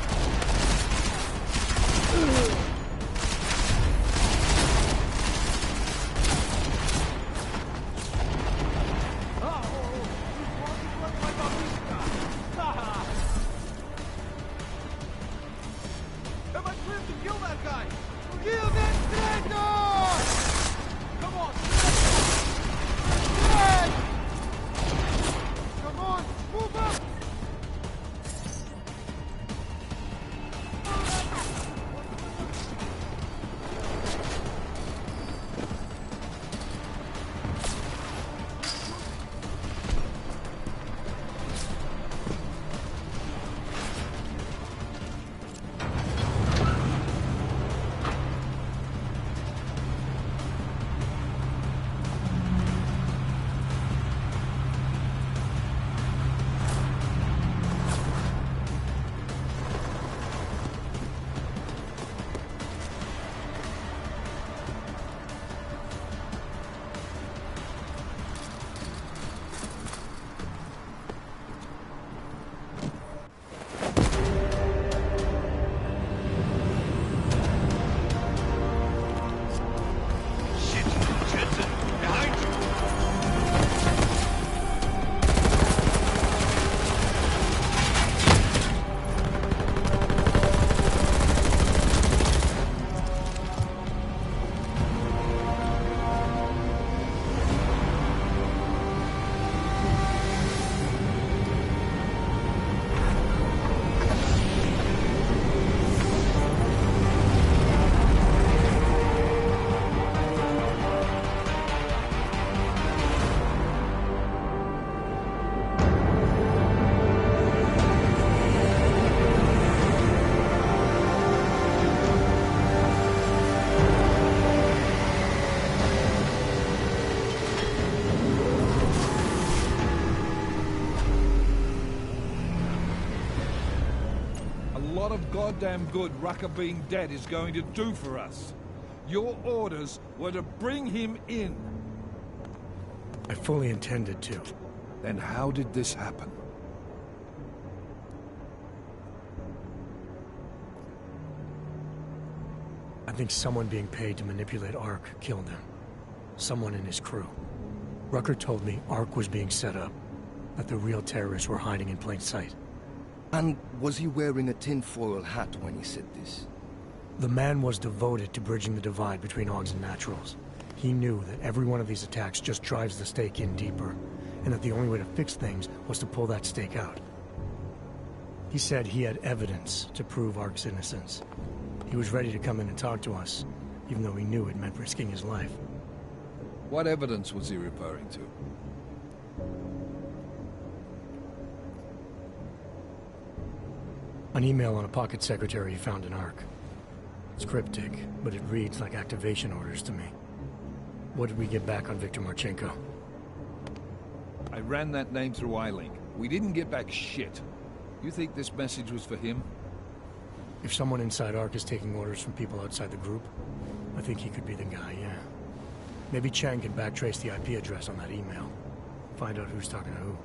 Am I clear to kill that guy? Kill that traitor! Come on! Come on, move up! Lot of goddamn good Rucker being dead is going to do for us. Your orders were to bring him in. I fully intended to. Then how did this happen? I think someone being paid to manipulate Ark killed him. Someone in his crew. Rucker told me Ark was being set up, that the real terrorists were hiding in plain sight. And was he wearing a tinfoil hat when he said this? The man was devoted to bridging the divide between Augs and Naturals. He knew that every one of these attacks just drives the stake in deeper, and that the only way to fix things was to pull that stake out. He said he had evidence to prove Ark's innocence. He was ready to come in and talk to us, even though he knew it meant risking his life. What evidence was he referring to? An email on a pocket secretary he found in Ark. It's cryptic, but it reads like activation orders to me. What did we get back on Viktor Marchenko? I ran that name through iLink. We didn't get back shit. You think this message was for him? If someone inside Ark is taking orders from people outside the group, I think he could be the guy, yeah. Maybe Chang can backtrace the IP address on that email. Find out who's talking to who.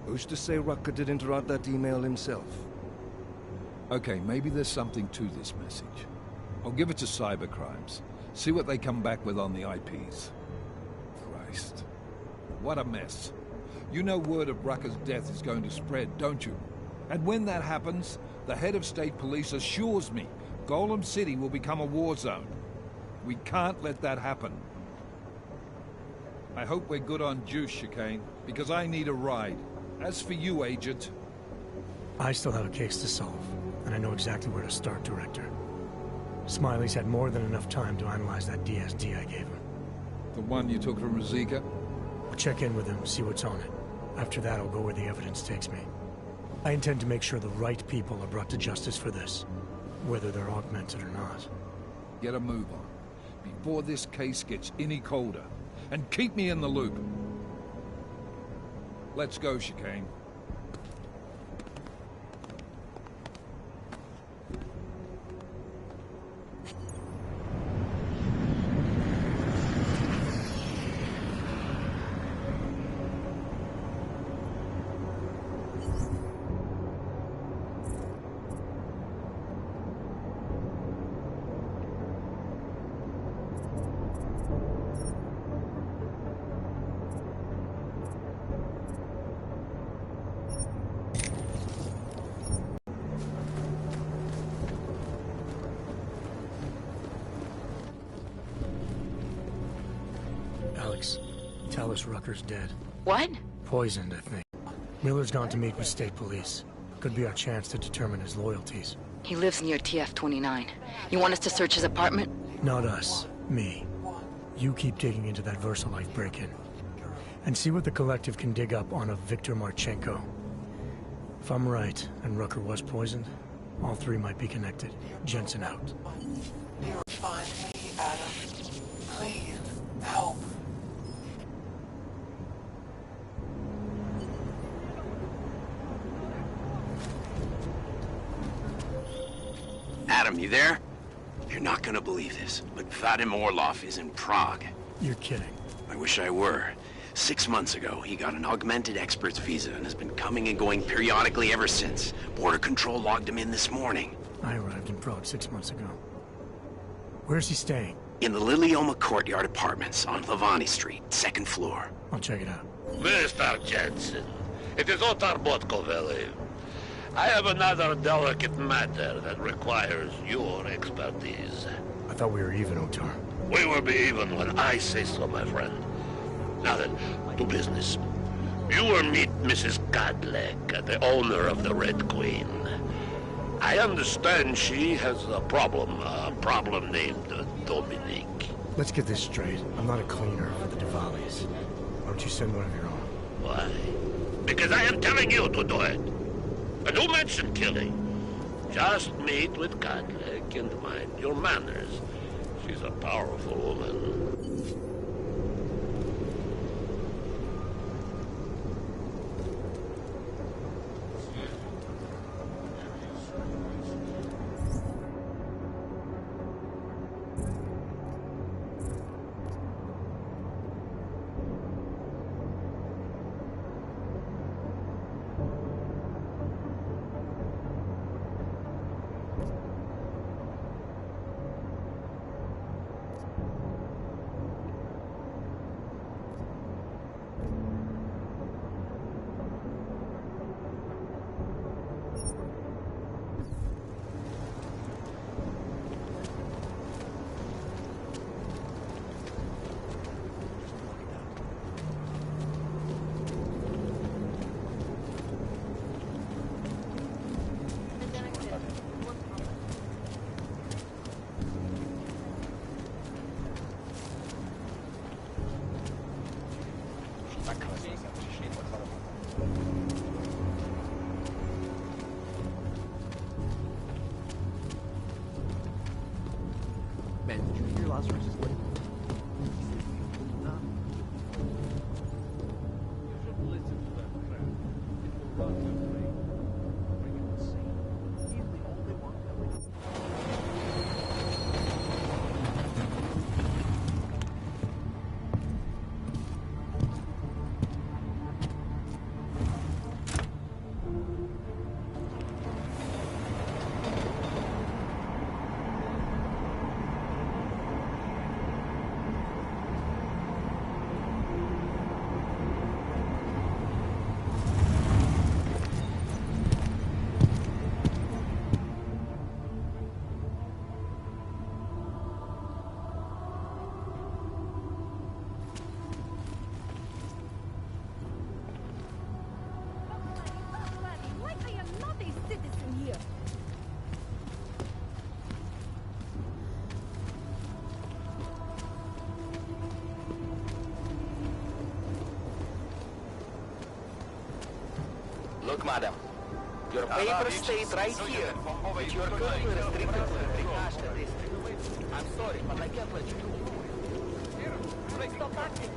Who's to say Rucker didn't write that email himself? Okay, maybe there's something to this message. I'll give it to cybercrimes. See what they come back with on the IPs. Christ. What a mess. You know word of Rucker's death is going to spread, don't you? And when that happens, the head of state police assures me Golem City will become a war zone. We can't let that happen. I hope we're good on juice, Chicane, because I need a ride. As for you, Agent... I still have a case to solve, and I know exactly where to start, Director. Smiley's had more than enough time to analyze that DSD I gave him. The one you took from Ruzika? I'll check in with him, see what's on it. After that, I'll go where the evidence takes me. I intend to make sure the right people are brought to justice for this, whether they're augmented or not. Get a move on, before this case gets any colder. And keep me in the loop. Let's go, Chicane. Alex, tell us Rucker's dead. What? Poisoned, I think. Miller's gone to meet with state police. Could be our chance to determine his loyalties. He lives near TF-29. You want us to search his apartment? Not us. Me. You keep digging into that VersaLife break-in. And see what the Collective can dig up on a Viktor Marchenko. If I'm right, and Rucker was poisoned, all three might be connected. Jensen out. You'll find me, Adam. Please, help. Adam, you there? You're not gonna believe this, but Vadim Orlov is in Prague. You're kidding. I wish I were. 6 months ago, he got an augmented expert's visa and has been coming and going periodically ever since. Border Control logged him in this morning. I arrived in Prague 6 months ago. Where's he staying? In the Lilioma Courtyard Apartments on Lavani Street, 2nd floor. I'll check it out. Mr. Jensen, it is Otar Botkoveli. I have another delicate matter that requires your expertise. I thought we were even, Otar. We will be even when I say so, my friend. Now then, to business. You will meet Mrs. Kadlec, the owner of the Red Queen. I understand she has a problem named Dominique. Let's get this straight. I'm not a cleaner for the Diwalis. Why don't you send one of your own? Why? Because I am telling you to do it. And who mentioned killing? Just meet with Kadlec and mind your manners. She's a powerful woman. Man, did you hear Lazarus' wedding? Look, madam. Your papers state right here that you are currently restricted to the Trikashka district. I'm sorry, but I can't let you go. Stop acting.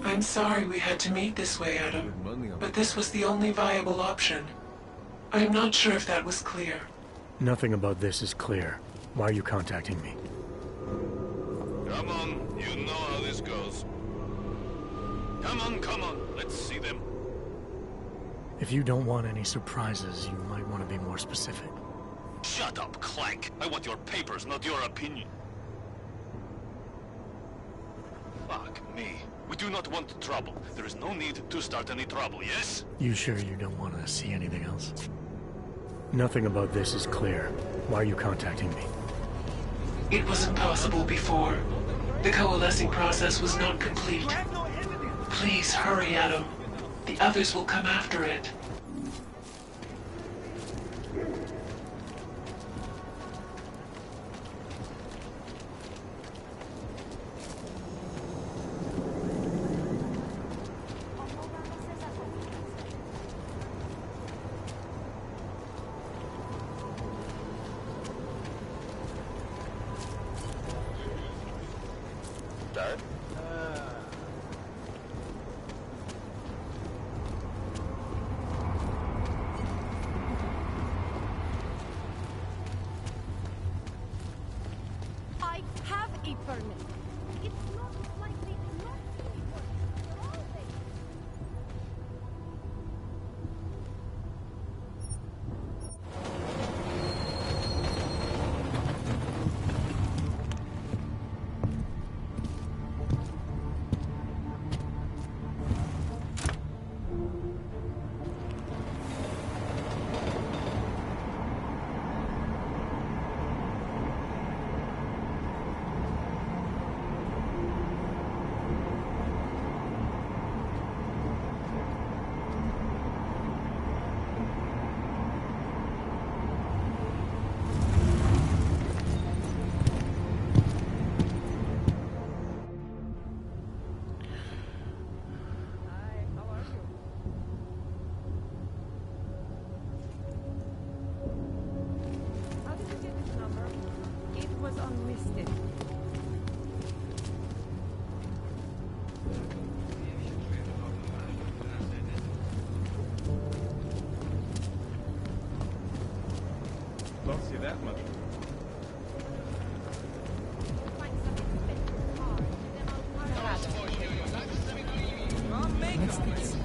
I'm sorry we had to meet this way, Adam, but this was the only viable option. I am not sure if that was clear. Nothing about this is clear. Why are you contacting me? Come on, you know how this goes. Come on, let's see them. If you don't want any surprises, you might want to be more specific. Shut up, Clank. I want your papers, not your opinion. Fuck me. We do not want trouble. There is no need to start any trouble, yes? You sure you don't want to see anything else? Nothing about this is clear. Why are you contacting me? It was impossible before. The coalescing process was not complete. Please hurry, Adam. The others will come after it. Dad? I have a permit. It's not likely not to be working. You're all there. How did you get this number? It was unlisted. Don't see that much. What's this?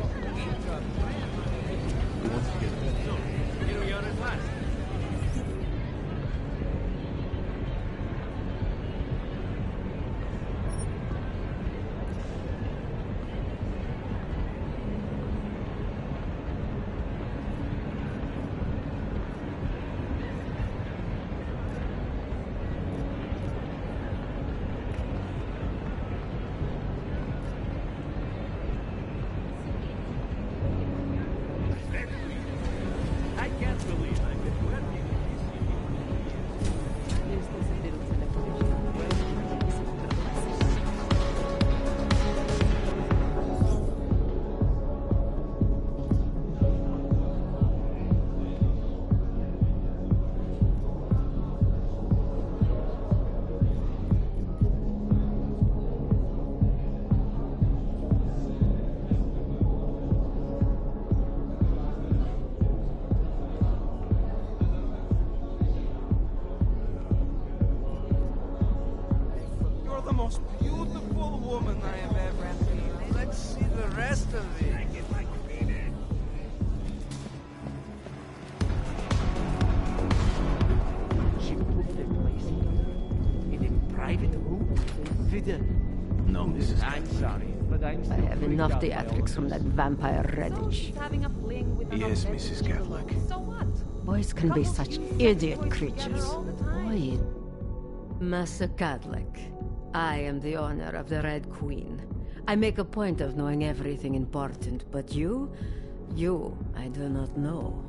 I can't believe I'm working You're the most beautiful woman I have ever seen. Let's see the rest of it. She put the place in a private room. Fidel. No, Mrs. I'm sorry, but I'm I have enough theatrics from that vampire Redditch. having a fling with Yes, Mrs. Catholic. So what? Boys can be such idiot creatures. Boy. Master Cadlick, I am the owner of the Red Queen. I make a point of knowing everything important, but you, I do not know.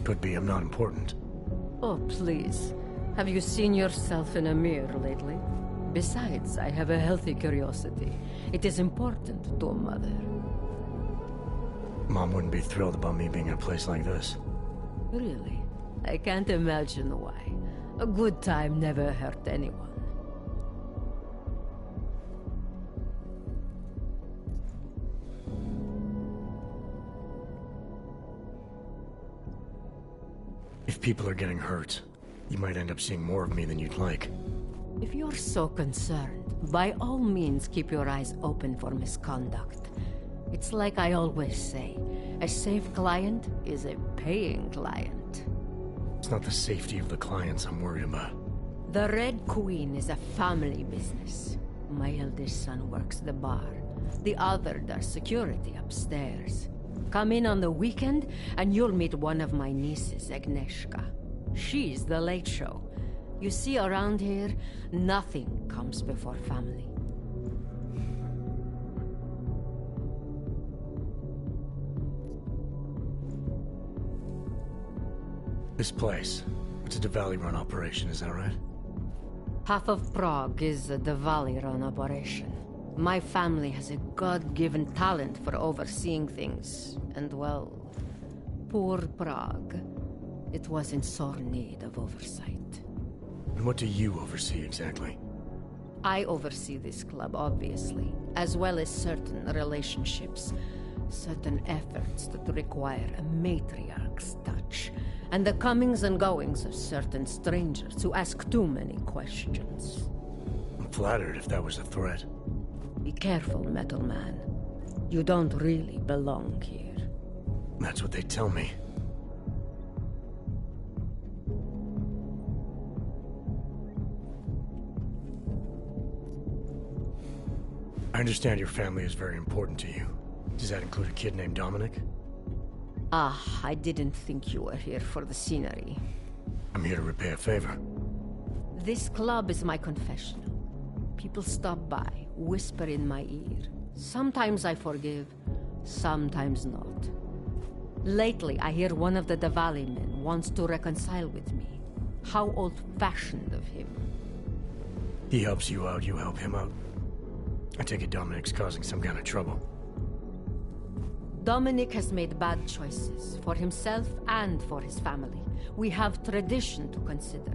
Could be I'm not important. Oh, please. Have you seen yourself in a mirror lately? Besides, I have a healthy curiosity. It is important to a mother. Mom wouldn't be thrilled about me being in a place like this. Really? I can't imagine why. A good time never hurt anyone. If people are getting hurt, you might end up seeing more of me than you'd like. If you're so concerned, by all means keep your eyes open for misconduct. It's like I always say, a safe client is a paying client. It's not the safety of the clients I'm worried about. The Red Queen is a family business. My eldest son works the bar. The other does security upstairs. Come in on the weekend, and you'll meet one of my nieces, Agnieszka. She's the late show. You see, around here, nothing comes before family. This place, it's a Diwali-run operation, is that right? Half of Prague is a Diwali-run operation. My family has a God-given talent for overseeing things, and well, poor Prague. It was in sore need of oversight. And what do you oversee exactly? I oversee this club, obviously, as well as certain relationships, certain efforts that require a matriarch's touch, and the comings and goings of certain strangers who ask too many questions. I'm flattered if that was a threat. Be careful, Metal Man. You don't really belong here. That's what they tell me. I understand your family is very important to you. Does that include a kid named Dominic? Ah, I didn't think you were here for the scenery. I'm here to repay a favor. This club is my confessional. People stop by, whisper in my ear. Sometimes I forgive, sometimes not. Lately, I hear one of the Diwali men wants to reconcile with me. How old-fashioned of him. He helps you out, you help him out. I take it Dominic's causing some kind of trouble. Dominic has made bad choices, for himself and for his family. We have tradition to consider.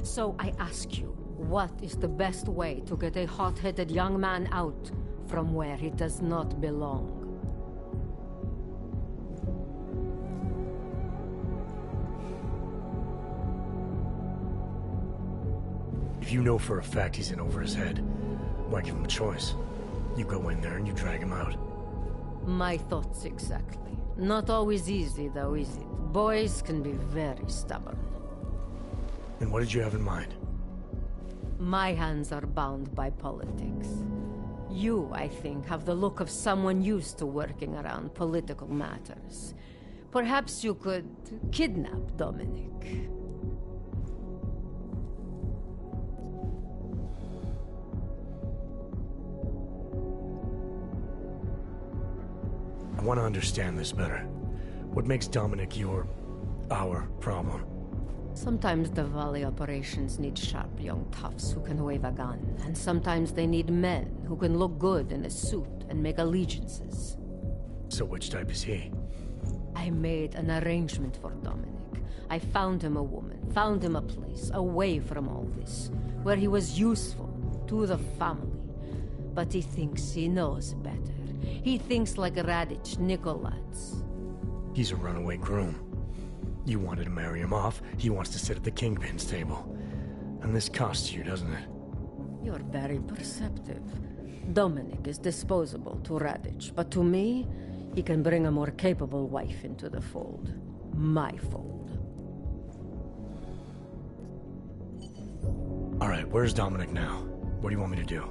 So I ask you, what is the best way to get a hot-headed young man out from where he does not belong? If you know for a fact he's in over his head, why give him a choice? You go in there and you drag him out. My thoughts exactly. Not always easy, though, is it? Boys can be very stubborn. And what did you have in mind? My hands are bound by politics. You, I think, have the look of someone used to working around political matters. Perhaps you could kidnap Dominic. I want to understand this better. What makes Dominic our problem? Sometimes Diwali operations need sharp young toughs who can wave a gun, and sometimes they need men who can look good in a suit and make allegiances. So which type is he? I made an arrangement for Dominic. I found him a woman, found him a place, away from all this, where he was useful to the family. But he thinks he knows better. He thinks like Radich Nikolats. He's a runaway groom. You wanted to marry him off, he wants to sit at the kingpin's table. And this costs you, doesn't it? You're very perceptive. Dominic is disposable to Radich, but to me, he can bring a more capable wife into the fold. My fold. All right, where's Dominic now? What do you want me to do?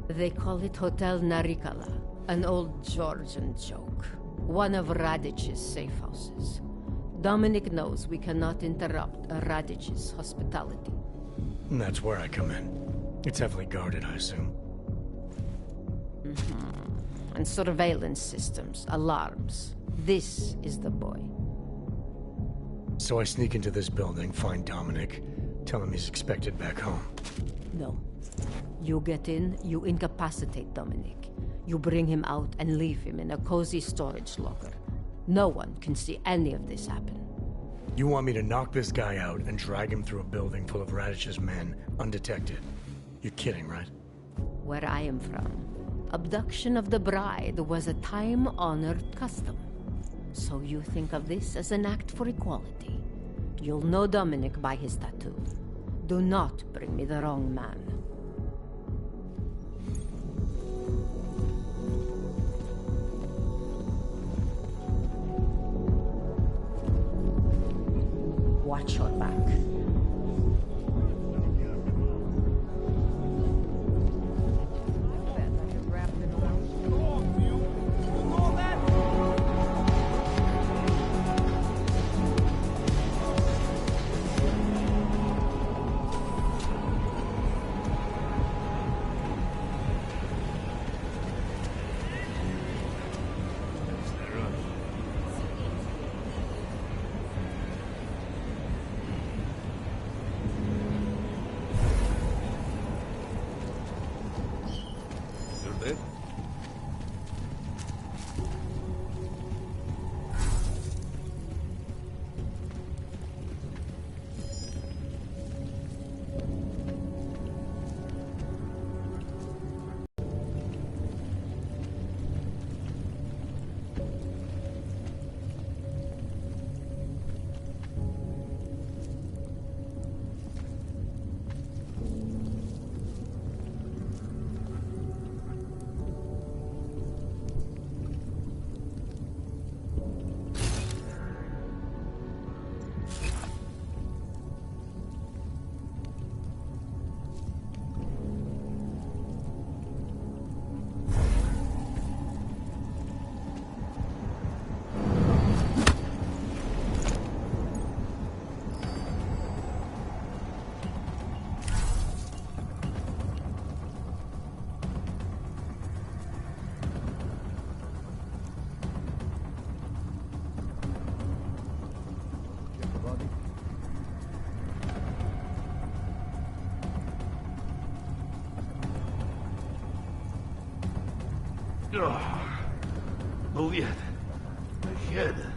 They call it Hotel Narikala, an old Georgian joke. One of Radich's safe houses. Dominic knows we cannot interrupt Radich's hospitality. And that's where I come in. It's heavily guarded, I assume. And surveillance systems, alarms. This is the boy. So I sneak into this building, find Dominic, tell him he's expected back home. No. You get in, you incapacitate Dominic. You bring him out and leave him in a cozy storage locker. No one can see any of this happen. You want me to knock this guy out and drag him through a building full of Radich's men, undetected? You're kidding, right? Where I am from, abduction of the bride was a time-honored custom. So you think of this as an act for equality. You'll know Dominic by his tattoo. Do not bring me the wrong man. Watch your back. Move yet. My head.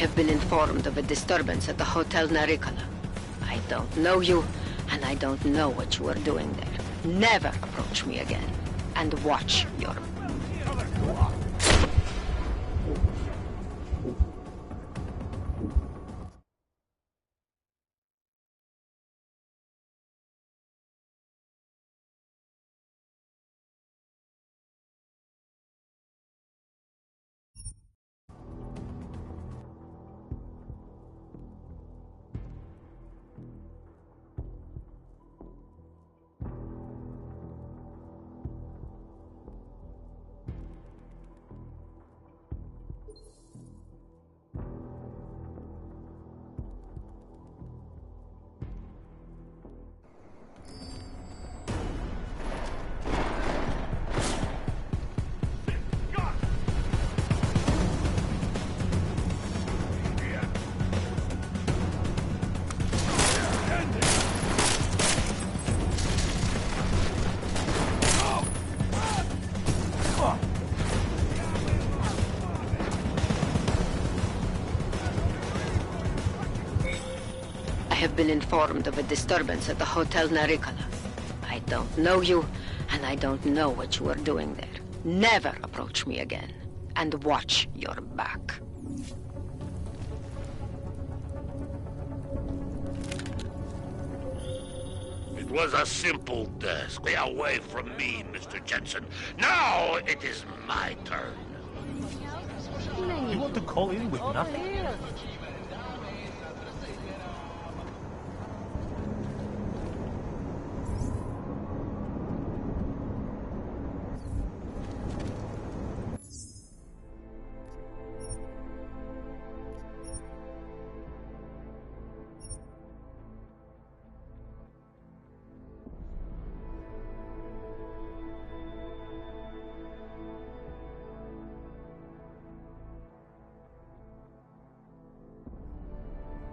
have been informed of a disturbance at the Hotel Narikala. I don't know you, and I don't know what you are doing there. Never approach me again, and watch your... I have been informed of a disturbance at the Hotel Narikala. I don't know you, and I don't know what you are doing there. Never approach me again, and watch your back. It was a simple death. Stay away from me, Mr. Jensen. Now it is my turn. You want to call in with nothing?